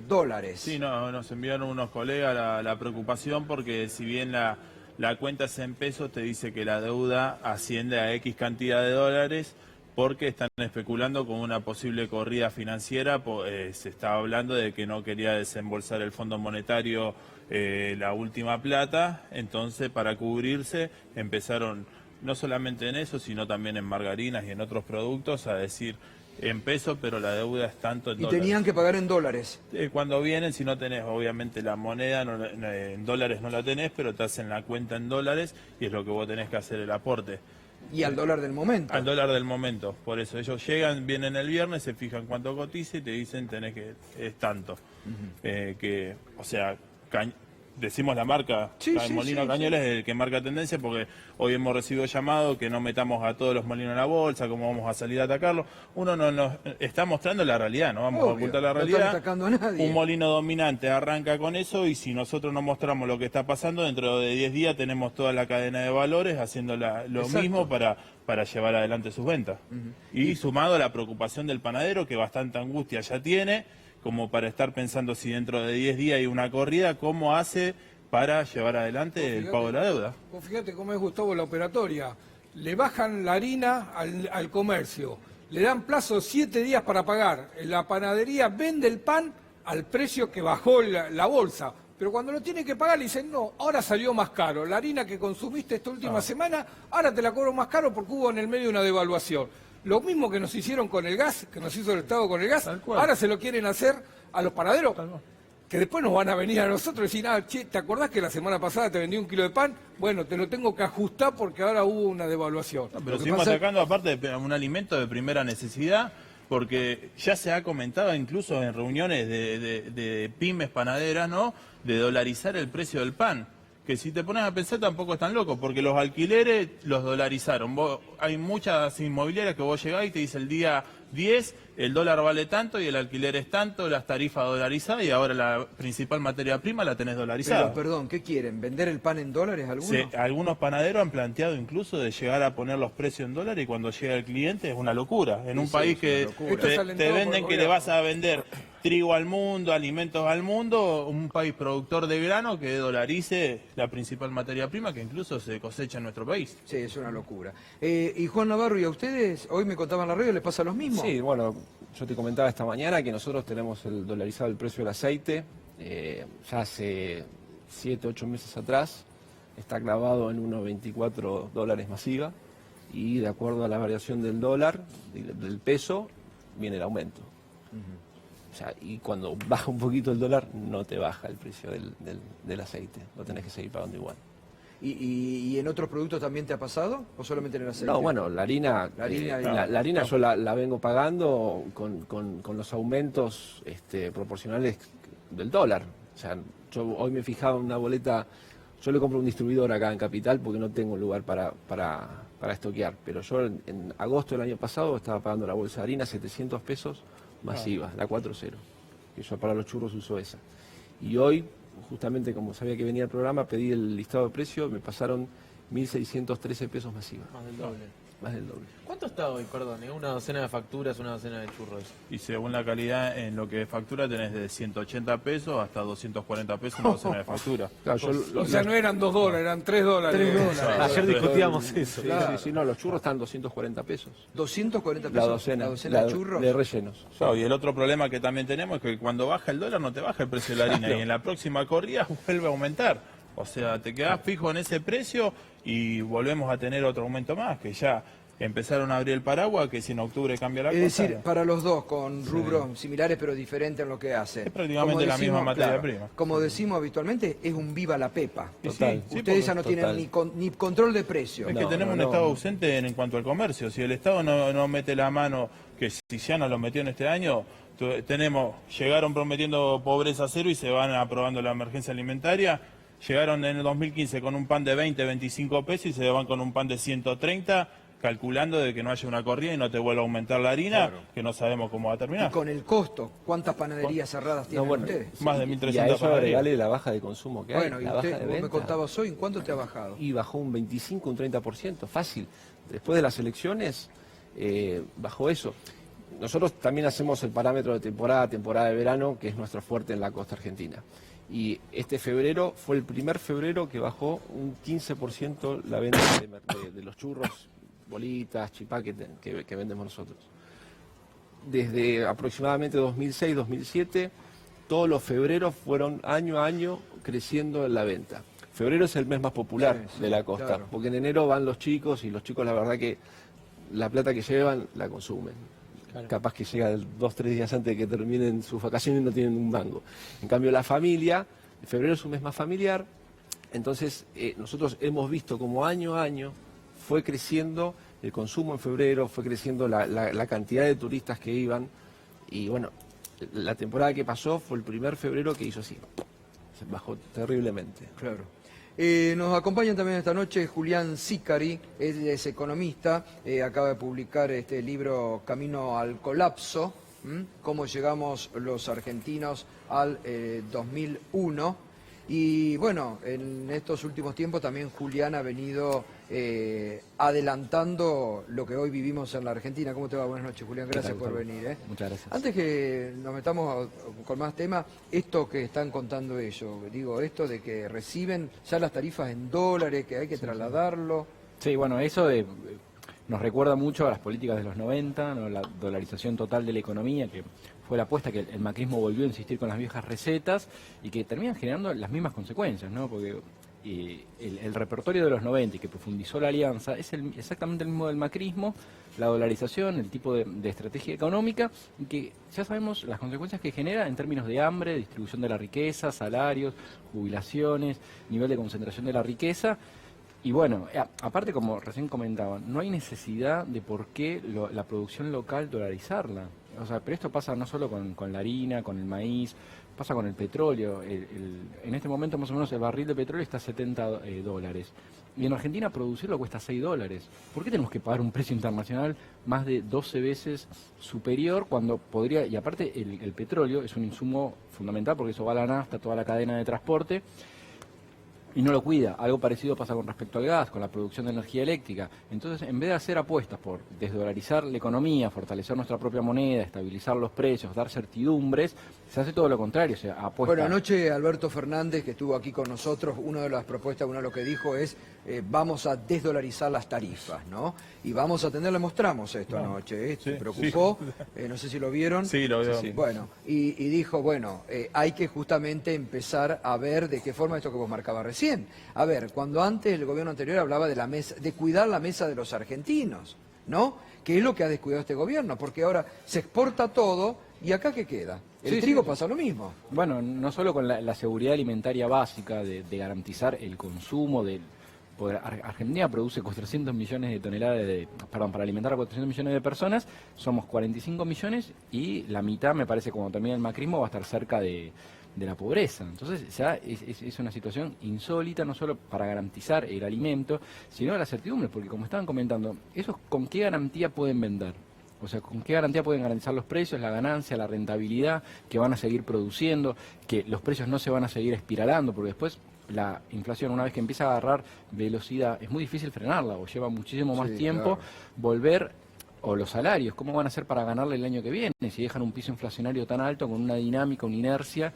dólares. Sí, no, nos enviaron unos colegas la preocupación porque si bien la cuenta es en pesos, te dice que la deuda asciende a X cantidad de dólares porque están especulando con una posible corrida financiera. Se estaba hablando de que no quería desembolsar el Fondo Monetario la última plata, entonces para cubrirse empezaron no solamente en eso, sino también en margarinas y en otros productos a decir en pesos, pero la deuda es tanto en Y dólares. tenían que pagar en dólares. Cuando vienen, si no tenés obviamente la moneda, en dólares no la tenés, pero te hacen la cuenta en dólares y es lo que vos tenés que hacer el aporte. Y al dólar del momento. Al dólar del momento, por eso ellos llegan, vienen el viernes, se fijan cuánto cotiza y te dicen tenés que es tanto. O sea, decimos la marca, Molino Cañuelas es el que marca tendencia, porque hoy hemos recibido llamado que no metamos a todos los molinos en la bolsa, cómo vamos a salir a atacarlo. Uno no nos está mostrando la realidad, no vamos a ocultar la realidad. No están atacando a nadie. Un molino dominante arranca con eso y si nosotros no mostramos lo que está pasando, dentro de 10 días tenemos toda la cadena de valores haciendo lo mismo para llevar adelante sus ventas. Y sumado a la preocupación del panadero, que bastante angustia ya tiene, como para estar pensando si dentro de 10 días hay una corrida, ¿cómo hace para llevar adelante el pago de la deuda? Vos fíjate cómo es, Gustavo, la operatoria. Le bajan la harina al comercio, le dan plazo de 7 días para pagar. La panadería vende el pan al precio que bajó la bolsa. Pero cuando lo tiene que pagar le dicen, no, ahora salió más caro. La harina que consumiste esta última semana, ahora te la cobro más caro porque hubo en el medio una devaluación. Lo mismo que nos hicieron con el gas, que nos hizo el Estado con el gas, ahora se lo quieren hacer a los panaderos, que después nos van a venir a nosotros y decir, che, ¿te acordás que la semana pasada te vendí 1 kilo de pan? Bueno, te lo tengo que ajustar porque ahora hubo una devaluación. Pero seguimos atacando aparte de un alimento de primera necesidad, porque ya se ha comentado incluso en reuniones de pymes panaderas, ¿no?, de dolarizar el precio del pan. Que si te pones a pensar tampoco es tan loco, porque los alquileres los dolarizaron. Hay muchas inmobiliarias que vos llegás y te dice el día 10 el dólar vale tanto y el alquiler es tanto, las tarifas dolarizadas y ahora la principal materia prima la tenés dolarizada. Pero, perdón, ¿qué quieren? ¿Vender el pan en dólares algunos? Sí, algunos panaderos han planteado incluso de llegar a poner los precios en dólares y cuando llega el cliente es una locura. En un país que te venden que le vas a vender trigo al mundo, alimentos al mundo, un país productor de grano que dolarice la principal materia prima que incluso se cosecha en nuestro país. Sí, es una locura. Y Juan Navarro, ¿y a ustedes hoy me contaban la radio, les pasa lo mismo? Sí, bueno, yo te comentaba esta mañana que nosotros tenemos el dolarizado el precio del aceite, ya hace 7, 8 meses atrás, está clavado en unos 24 dólares masiva y de acuerdo a la variación del dólar, del peso, viene el aumento. O sea, y cuando baja un poquito el dólar, no te baja el precio del aceite, lo tenés que seguir pagando igual. ¿Y en otros productos también te ha pasado o solamente en el aceite? No, bueno, la harina, la harina yo la vengo pagando con los aumentos proporcionales del dólar. O sea, yo hoy me fijaba en una boleta, yo le compro un distribuidor acá en Capital porque no tengo lugar para estoquear, pero yo en agosto del año pasado estaba pagando la bolsa de harina 700 pesos masiva, la 4.0, que yo para los churros uso esa. Y hoy, justamente como sabía que venía el programa, pedí el listado de precios, me pasaron 1.613 pesos masiva. Más del doble. Más del doble. ¿Cuánto está hoy, perdón? ¿Una docena de facturas, una docena de churros? Y según la calidad, en lo que es factura tenés de 180 pesos hasta 240 pesos una docena de factura. Claro, O sea, no eran 2 dólares, eran 3 dólares. 3 dólares. Ayer discutíamos eso. Sí, no, los churros están 240 pesos. 240 pesos La docena de churros. de rellenos. Claro, y el otro problema que también tenemos es que cuando baja el dólar no te baja el precio de la harina y en la próxima corrida vuelve a aumentar. O sea, te quedás fijo en ese precio y volvemos a tener otro aumento más, que ya empezaron a abrir el paraguas, que si en octubre cambia la cosa. Es decir, para los dos, con rubros similares pero diferentes en lo que hacen. Es prácticamente la misma materia prima. Como decimos habitualmente, es un viva la pepa. Total. Ustedes ya no tienen ni control de precio. Es que tenemos un Estado ausente en cuanto al comercio. Si el Estado no mete la mano, que si ya no lo metió en este año, llegaron prometiendo pobreza cero y se van aprobando la emergencia alimentaria. Llegaron en el 2015 con un pan de 20, 25 pesos y se van con un pan de 130, calculando de que no haya una corrida y no te vuelva a aumentar la harina, que no sabemos cómo va a terminar. Y con el costo, ¿cuántas panaderías cerradas tienen ustedes? Más de 1.300 panaderías. Agregale la baja de consumo que hay, Bueno, y la baja usted, de vos venta. me contabas hoy, ¿en cuánto te ha bajado? Y bajó un 25, un 30%, fácil. Después de las elecciones, bajó eso. Nosotros también hacemos el parámetro de temporada de verano, que es nuestro fuerte en la costa argentina. Y este febrero fue el primer febrero que bajó un 15% la venta de los churros, bolitas, chipá que vendemos nosotros. Desde aproximadamente 2006, 2007, todos los febreros fueron año a año creciendo en la venta. Febrero es el mes más popular de la costa, claro. porque en enero van los chicos y los chicos la verdad que la plata que llevan la consumen. Claro. Capaz que llega 2 o 3 días antes de que terminen sus vacaciones y no tienen un mango. En cambio la familia, febrero es un mes más familiar, entonces nosotros hemos visto como año a año fue creciendo el consumo en febrero, fue creciendo la cantidad de turistas que iban y bueno, la temporada que pasó fue el primer febrero que hizo así, se bajó terriblemente. Claro. Nos acompañan también esta noche Julián Sicari, él es economista, acaba de publicar este libro Camino al colapso, cómo llegamos los argentinos al 2001. Y bueno, en estos últimos tiempos también Julián ha venido adelantando lo que hoy vivimos en la Argentina. ¿Cómo te va? Buenas noches, Julián. Gracias por venir. Muchas gracias. Antes que nos metamos con más temas, esto que están contando ellos, digo, esto de que reciben ya las tarifas en dólares, que hay que trasladarlo. Sí, bueno, eso nos recuerda mucho a las políticas de los 90, ¿no? La dolarización total de la economía, que fue la apuesta que el macrismo volvió a insistir con las viejas recetas y que terminan generando las mismas consecuencias, ¿no? Porque el repertorio de los 90 y que profundizó la alianza es exactamente el mismo del macrismo, la dolarización, el tipo de estrategia económica, y que ya sabemos las consecuencias que genera en términos de hambre, distribución de la riqueza, salarios, jubilaciones, nivel de concentración de la riqueza. Y bueno, aparte, como recién comentaban, no hay necesidad de por qué la producción local dolarizarla. O sea, pero esto pasa no solo con la harina, con el maíz, pasa con el petróleo. En este momento más o menos el barril de petróleo está a $70. Y en Argentina producirlo cuesta $6. ¿Por qué tenemos que pagar un precio internacional más de 12 veces superior cuando podría... Y aparte el petróleo es un insumo fundamental porque eso va a la nafta, toda la cadena de transporte, y no lo cuida. Algo parecido pasa con respecto al gas, con la producción de energía eléctrica. Entonces, en vez de hacer apuestas por desdolarizar la economía, fortalecer nuestra propia moneda, estabilizar los precios, dar certidumbres, se hace todo lo contrario, se apuesta... Bueno, anoche Alberto Fernández, que estuvo aquí con nosotros, una de las propuestas, uno de lo que dijo es vamos a desdolarizar las tarifas, ¿no? Y vamos a tener, le mostramos esto anoche, se preocupó, no sé si lo vieron. Sí, lo vio. Sí. Bueno, y dijo, bueno, hay que justamente empezar a ver de qué forma esto que vos marcabas recién. A ver, cuando antes el gobierno anterior hablaba de la mesa, de cuidar la mesa de los argentinos, ¿no? Que es lo que ha descuidado este gobierno, porque ahora se exporta todo y acá ¿qué queda? El trigo pasa lo mismo. Bueno, no solo con la seguridad alimentaria básica de garantizar el consumo del... Argentina produce 400 millones de toneladas para alimentar a 400 millones de personas, somos 45 millones y la mitad, me parece, cuando termine el macrismo, va a estar cerca de la pobreza. Entonces ya es una situación insólita, no solo para garantizar el alimento, sino la certidumbre, porque como estaban comentando, ¿esos con qué garantía pueden vender? O sea, ¿con qué garantía pueden garantizar los precios, la ganancia, la rentabilidad, que van a seguir produciendo, que los precios no se van a seguir espiralando? Porque después la inflación, una vez que empieza a agarrar velocidad, es muy difícil frenarla, o lleva muchísimo más tiempo volver, o los salarios, ¿cómo van a hacer para ganarle el año que viene? Si dejan un piso inflacionario tan alto, con una dinámica, una inercia,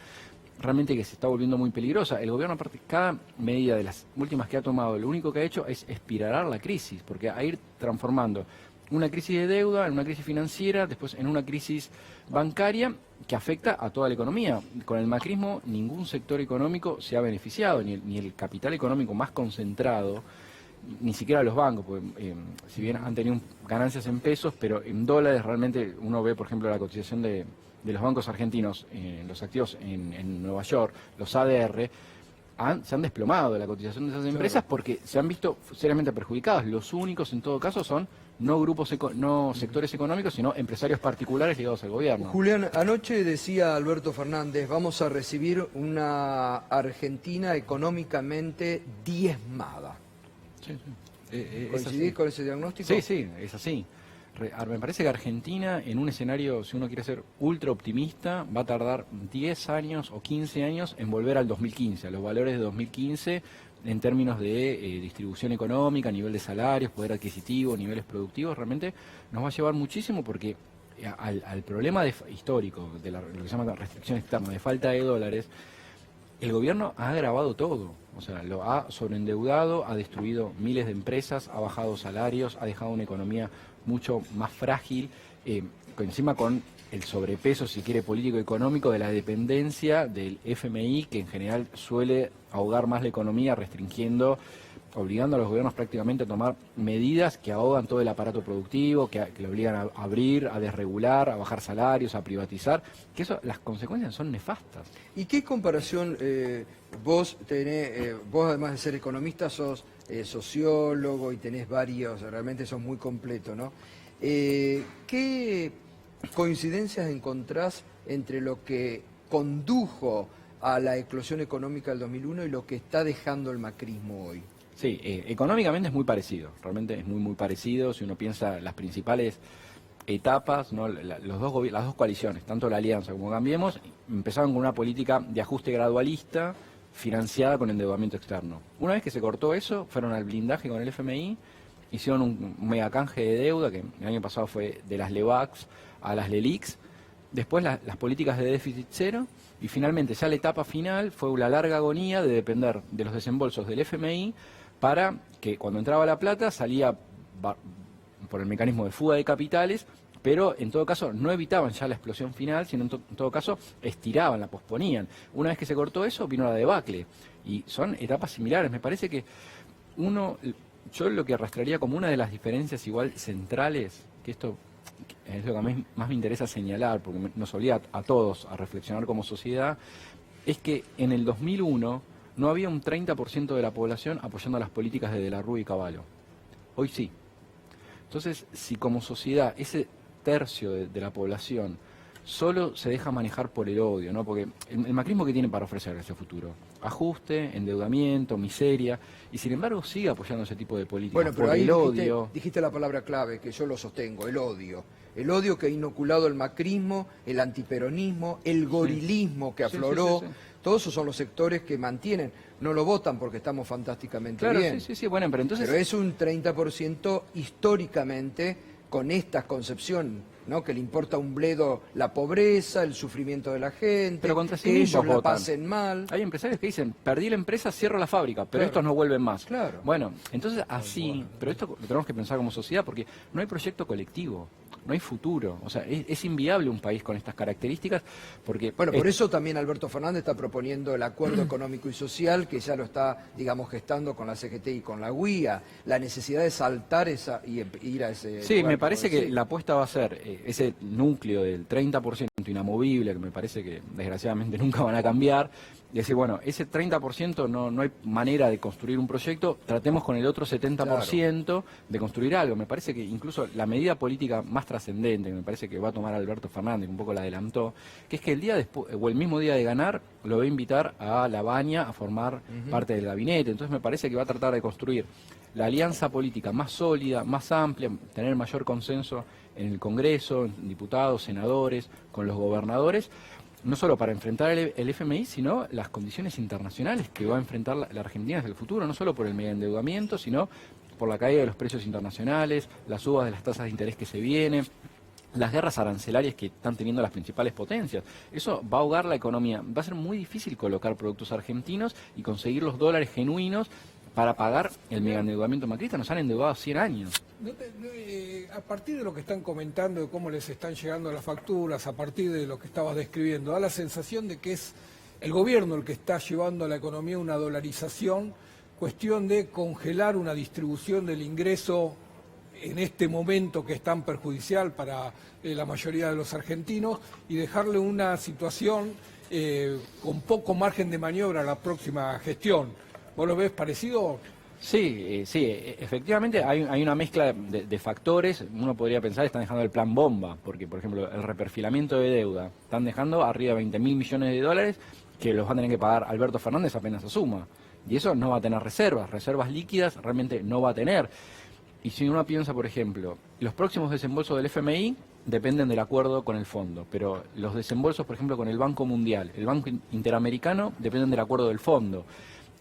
realmente que se está volviendo muy peligrosa. El gobierno, aparte, cada medida de las últimas que ha tomado, lo único que ha hecho es espiralar la crisis, porque a ir transformando una crisis de deuda en una crisis financiera, después en una crisis bancaria que afecta a toda la economía. Con el macrismo ningún sector económico se ha beneficiado, ni el capital económico más concentrado, ni siquiera los bancos, porque si bien han tenido ganancias en pesos, pero en dólares realmente uno ve, por ejemplo, la cotización de los bancos argentinos, los activos en Nueva York, los ADR, se han desplomado de la cotización de esas empresas porque se han visto seriamente perjudicados. Los únicos, en todo caso, son no sectores económicos, sino empresarios particulares ligados al gobierno. Julián, anoche decía Alberto Fernández, vamos a recibir una Argentina económicamente diezmada. Sí. ¿Coincidís con ese diagnóstico? Sí, es así. Me parece que Argentina, en un escenario, si uno quiere ser ultra optimista, va a tardar 10 años o 15 años en volver al 2015, a los valores de 2015, en términos de distribución económica, nivel de salarios, poder adquisitivo, niveles productivos. Realmente nos va a llevar muchísimo porque al problema histórico de lo que se llama restricción externa, de falta de dólares, el gobierno ha agravado todo. O sea, lo ha sobreendeudado, ha destruido miles de empresas, ha bajado salarios, ha dejado una economía mucho más frágil, encima con el sobrepeso, si quiere, político-económico de la dependencia del FMI, que en general suele ahogar más la economía, obligando a los gobiernos prácticamente a tomar medidas que ahogan todo el aparato productivo, que le obligan a abrir, a desregular, a bajar salarios, a privatizar, que las consecuencias son nefastas. ¿Y qué comparación vos tenés, vos además de ser economista sos sociólogo y tenés varios, realmente sos muy completo, ¿no? ¿Qué coincidencias encontrás entre lo que condujo a la eclosión económica del 2001 y lo que está dejando el macrismo hoy? Sí, económicamente es muy parecido, realmente es muy parecido. Si uno piensa las principales etapas, ¿no? las dos coaliciones, tanto la Alianza como Cambiemos, empezaron con una política de ajuste gradualista financiada con endeudamiento externo. Una vez que se cortó eso, fueron al blindaje con el FMI, hicieron un mega canje de deuda, que el año pasado fue de las LEVAX a las LELIX, después las políticas de déficit cero, y finalmente ya la etapa final fue la larga agonía de depender de los desembolsos del FMI para que cuando entraba la plata salía por el mecanismo de fuga de capitales, pero en todo caso no evitaban ya la explosión final, sino en todo caso estiraban, la posponían. Una vez que se cortó eso, vino la debacle, y son etapas similares. Me parece que yo lo que arrastraría como una de las diferencias igual centrales, que esto es lo que a mí más me interesa señalar, porque nos obliga a todos a reflexionar como sociedad, es que en el 2001 no había un 30% de la población apoyando las políticas de De la Rúa y Cavallo. Hoy sí. Entonces, si como sociedad ese tercio de la población solo se deja manejar por el odio, ¿no? Porque el macrismo, ¿qué tiene para ofrecer ese futuro? Ajuste, endeudamiento, miseria, y sin embargo sigue apoyando ese tipo de políticas. Bueno, pero por ahí el odio. dijiste la palabra clave, que yo lo sostengo, el odio. El odio que ha inoculado el macrismo, el antiperonismo, el gorilismo que afloró. Sí. Todos esos son los sectores que mantienen, no lo votan porque estamos fantásticamente bien. Sí, bueno, pero entonces... Pero es un 30% históricamente con esta concepción, ¿no? Que le importa un bledo la pobreza, el sufrimiento de la gente, pero contra sí que ellos mismos la votan. pasen mal. Hay empresarios que dicen, perdí la empresa, cierro la fábrica, pero Claro. estos no vuelven más. Claro. Bueno, entonces así, pero esto lo tenemos que pensar como sociedad, porque no hay proyecto colectivo, no hay futuro. O sea, es inviable un país con estas características, porque... Bueno, por eso también Alberto Fernández está proponiendo el acuerdo económico y social, que ya lo está, digamos, gestando con la CGT y con la UIA, la necesidad de saltar y ir a ese Sí, lugar, me parece como que decís. la apuesta va a ser ese núcleo del 30% inamovible, que me parece que desgraciadamente nunca van a cambiar, y decir, bueno, ese 30% no hay manera de construir un proyecto, tratemos con el otro 70% de construir algo. Me parece que incluso la medida política más trascendente, que me parece que va a tomar Alberto Fernández, que un poco la adelantó, que es que el día después, o el mismo día de ganar, lo va a invitar a La Baña a formar parte del gabinete. Entonces me parece que va a tratar de construir la alianza política más sólida, más amplia, tener mayor consenso en el Congreso, en diputados, senadores, con los gobernadores, no solo para enfrentar el FMI, sino las condiciones internacionales que va a enfrentar la Argentina desde el futuro, no solo por el mega endeudamiento, sino por la caída de los precios internacionales, las subas de las tasas de interés que se vienen, las guerras arancelarias que están teniendo las principales potencias. Eso va a ahogar la economía. Va a ser muy difícil colocar productos argentinos y conseguir los dólares genuinos para pagar el megaendeudamiento macrista. Nos han endeudado 100 años. A partir de lo que están comentando, de cómo les están llegando las facturas, a partir de lo que estabas describiendo, da la sensación de que es el gobierno el que está llevando a la economía una dolarización cuestión de congelar una distribución del ingreso en este momento que es tan perjudicial para la mayoría de los argentinos y dejarle una situación con poco margen de maniobra a la próxima gestión. ¿Vos lo ves parecido? Sí, efectivamente hay una mezcla de factores. Uno podría pensar que están dejando el plan bomba, porque por ejemplo el reperfilamiento de deuda, están dejando arriba de 20.000 millones de dólares que los va a tener que pagar Alberto Fernández apenas asuma. Y eso no va a tener reservas líquidas realmente no va a tener. Y si uno piensa, por ejemplo, los próximos desembolsos del FMI dependen del acuerdo con el fondo, pero los desembolsos, por ejemplo, con el Banco Mundial, el Banco Interamericano, dependen del acuerdo del fondo.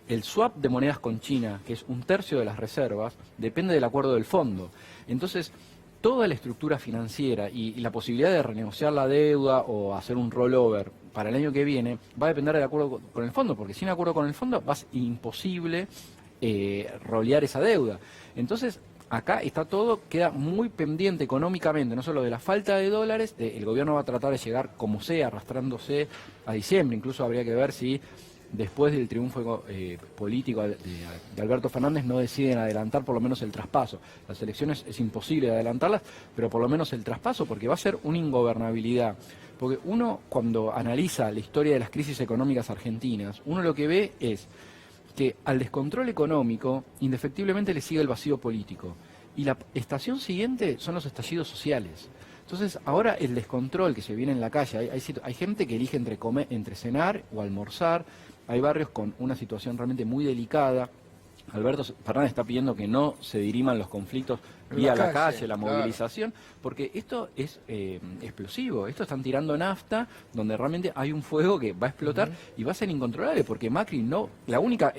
El swap de monedas con China, que es 1/3 de las reservas, depende del acuerdo del fondo. Entonces, toda la estructura financiera y la posibilidad de renegociar la deuda o hacer un rollover para el año que viene va a depender del acuerdo con el fondo, porque sin acuerdo con el fondo va a ser imposible rolear esa deuda. Entonces, acá está todo, queda muy pendiente económicamente, no solo de la falta de dólares, el gobierno va a tratar de llegar como sea, arrastrándose a diciembre. Incluso habría que ver si después del triunfo político de Alberto Fernández no deciden adelantar por lo menos el traspaso. Las elecciones es imposible adelantarlas, pero por lo menos el traspaso, porque va a ser una ingobernabilidad. Porque uno, cuando analiza la historia de las crisis económicas argentinas, uno lo que ve es que al descontrol económico, indefectiblemente le sigue el vacío político. Y la estación siguiente son los estallidos sociales. Entonces, ahora el descontrol que se viene en la calle, hay gente que elige entre cenar o almorzar, hay barrios con una situación realmente muy delicada. Alberto Fernández está pidiendo que no se diriman los conflictos vía la calle, la movilización, porque esto es explosivo. Esto están tirando nafta, donde realmente hay un fuego que va a explotar y va a ser incontrolable, porque Macri la única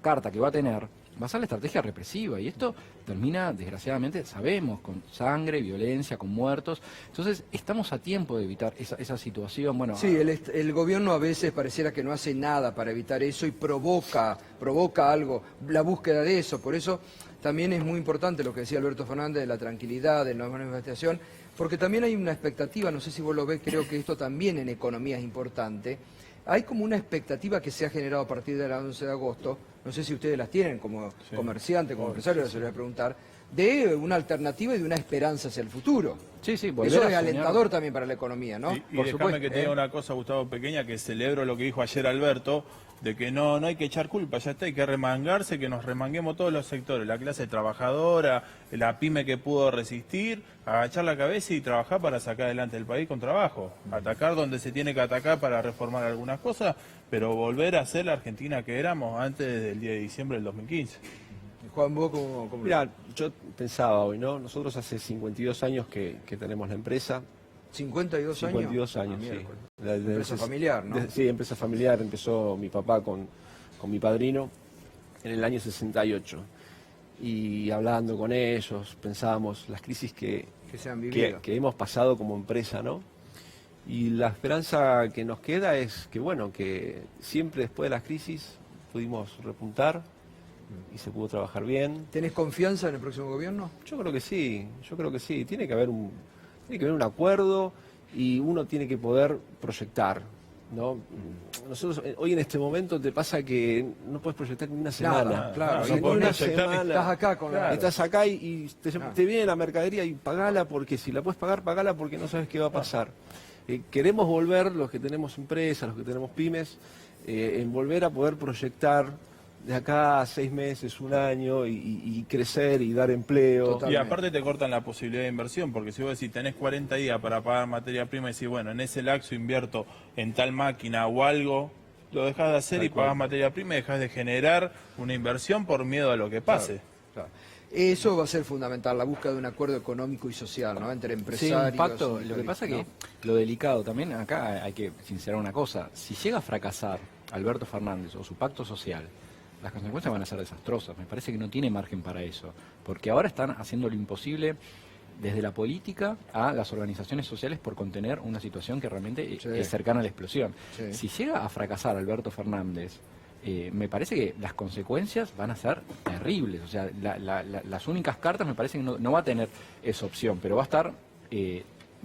carta que va a tener va a ser la estrategia represiva, y esto termina, desgraciadamente, sabemos, con sangre, violencia, con muertos. Entonces, estamos a tiempo de evitar esa situación. Bueno, sí, el gobierno a veces pareciera que no hace nada para evitar eso y provoca algo, la búsqueda de eso. Por eso también es muy importante lo que decía Alberto Fernández de la tranquilidad, de la manifestación, porque también hay una expectativa, no sé si vos lo ves, creo que esto también en economía es importante. Hay como una expectativa que se ha generado a partir del 11 de agosto, no sé si ustedes las tienen como comerciante, como empresario, les voy a preguntar, de una alternativa y de una esperanza hacia el futuro. Sí, eso es alentador también para la economía, ¿no? Y déjame que te diga una cosa, Gustavo Pequeña, que celebro lo que dijo ayer Alberto, de que no hay que echar culpa, ya está, hay que remangarse, que nos remanguemos todos los sectores, la clase trabajadora, la pyme que pudo resistir, agachar la cabeza y trabajar para sacar adelante el país con trabajo, atacar donde se tiene que atacar para reformar algunas cosas, pero volver a ser la Argentina que éramos antes del 10 de diciembre del 2015. Juan, vos como... Mirá, yo pensaba hoy, ¿no? Nosotros hace 52 años que tenemos la empresa. 52 años. 52 años, sí. Empresa familiar, ¿no? Sí, empresa familiar. Empezó mi papá con mi padrino en el año 68. Y hablando con ellos, pensábamos las crisis que hemos pasado como empresa, ¿no? Y la esperanza que nos queda es que, bueno, que siempre después de las crisis pudimos repuntar y se pudo trabajar bien. ¿Tenés confianza en el próximo gobierno? Yo creo que sí. Tiene que haber un acuerdo y uno tiene que poder proyectar, ¿no? Nosotros hoy en este momento te pasa que no puedes proyectar ni una semana. Nada, claro. Si en una semana estás acá estás acá y te viene la mercadería y pagala, porque si la puedes pagar, pagala, porque no sabes qué va a pasar. Queremos volver, los que tenemos empresas, los que tenemos pymes, en volver a poder proyectar de acá a 6 meses, un año, y crecer y dar empleo. Totalmente. Y aparte te cortan la posibilidad de inversión, porque si vos decís tenés 40 días para pagar materia prima y decís, bueno, en ese lapso invierto en tal máquina o algo, lo dejás de hacer y pagás materia prima y dejás de generar una inversión por miedo a lo que pase. Claro. Eso va a ser fundamental, la búsqueda de un acuerdo económico y social, ¿no? Entre empresarios. Sí, impacto. Lo que pasa es que lo delicado también, acá hay que sincerar una cosa, si llega a fracasar Alberto Fernández o su pacto social, las consecuencias van a ser desastrosas. Me parece que no tiene margen para eso, porque ahora están haciendo lo imposible desde la política a las organizaciones sociales por contener una situación que realmente es cercana a la explosión. Sí. Si llega a fracasar Alberto Fernández, me parece que las consecuencias van a ser terribles. O sea, las únicas cartas me parece que no va a tener esa opción, pero va a estar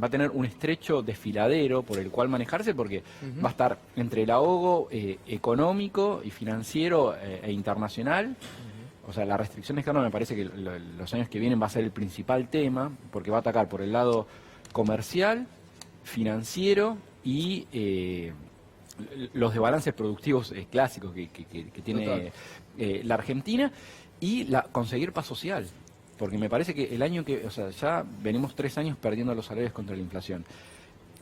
va a tener un estrecho desfiladero por el cual manejarse, porque va a estar entre el ahogo económico y financiero e internacional. O sea, la restricción externa me parece que los años que vienen va a ser el principal tema, porque va a atacar por el lado comercial, financiero y los desbalances productivos clásicos que tiene la Argentina, y conseguir paz social. Porque me parece que el año que, o sea, ya venimos 3 años perdiendo los salarios contra la inflación.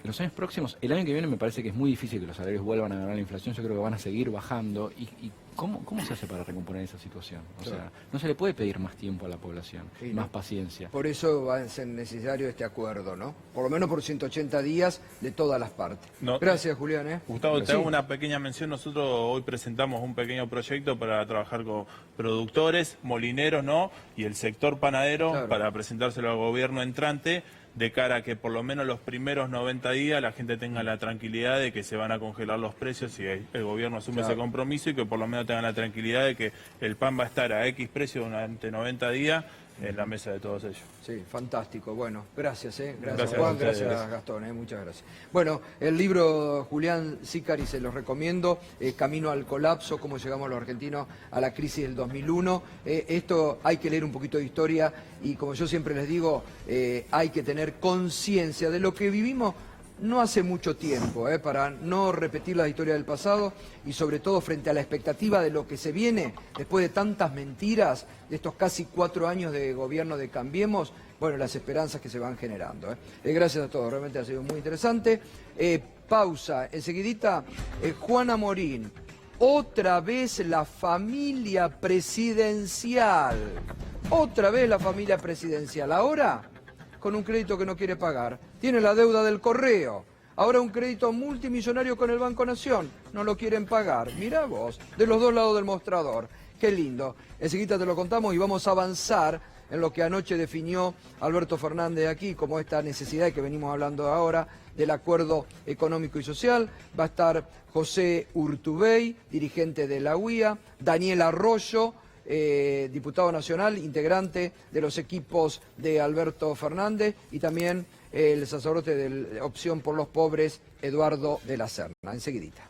En los años próximos, el año que viene me parece que es muy difícil que los salarios vuelvan a ganar la inflación. Yo creo que van a seguir bajando. ¿Y cómo se hace para recomponer esa situación? O sea, no se le puede pedir más tiempo a la población, más paciencia. Por eso va a ser necesario este acuerdo, ¿no? Por lo menos por 180 días de todas las partes. Gracias, Julián. Gustavo, te hago una pequeña mención. Nosotros hoy presentamos un pequeño proyecto para trabajar con productores, molineros, ¿no? Y el sector panadero, para presentárselo al gobierno entrante, de cara a que por lo menos los primeros 90 días la gente tenga la tranquilidad de que se van a congelar los precios y el gobierno asume ese compromiso, y que por lo menos tengan la tranquilidad de que el pan va a estar a X precio durante 90 días en la mesa de todos ellos. Sí, fantástico. Bueno, gracias, gracias Juan, gracias Gastón, muchas gracias. Bueno, el libro Julián Sicari se los recomiendo, Camino al colapso, cómo llegamos los argentinos a la crisis del 2001. Esto hay que leer un poquito de historia y, como yo siempre les digo, hay que tener conciencia de lo que vivimos no hace mucho tiempo, para no repetir la historia del pasado, y sobre todo frente a la expectativa de lo que se viene después de tantas mentiras, de estos casi 4 años de gobierno de Cambiemos, bueno, las esperanzas que se van generando. Gracias a todos, realmente ha sido muy interesante. Pausa, enseguidita, Juana Morín, otra vez la familia presidencial, ahora con un crédito que no quiere pagar. Tiene la deuda del correo. Ahora un crédito multimillonario con el Banco Nación. No lo quieren pagar. Mirá vos, de los dos lados del mostrador. Qué lindo. Enseguida te lo contamos y vamos a avanzar en lo que anoche definió Alberto Fernández aquí, como esta necesidad que venimos hablando ahora del acuerdo económico y social. Va a estar José Urtubey, dirigente de la UIA, Daniel Arroyo, diputado nacional, integrante de los equipos de Alberto Fernández, y también el sacerdote de Opción por los Pobres, Eduardo de la Serna. Enseguidita.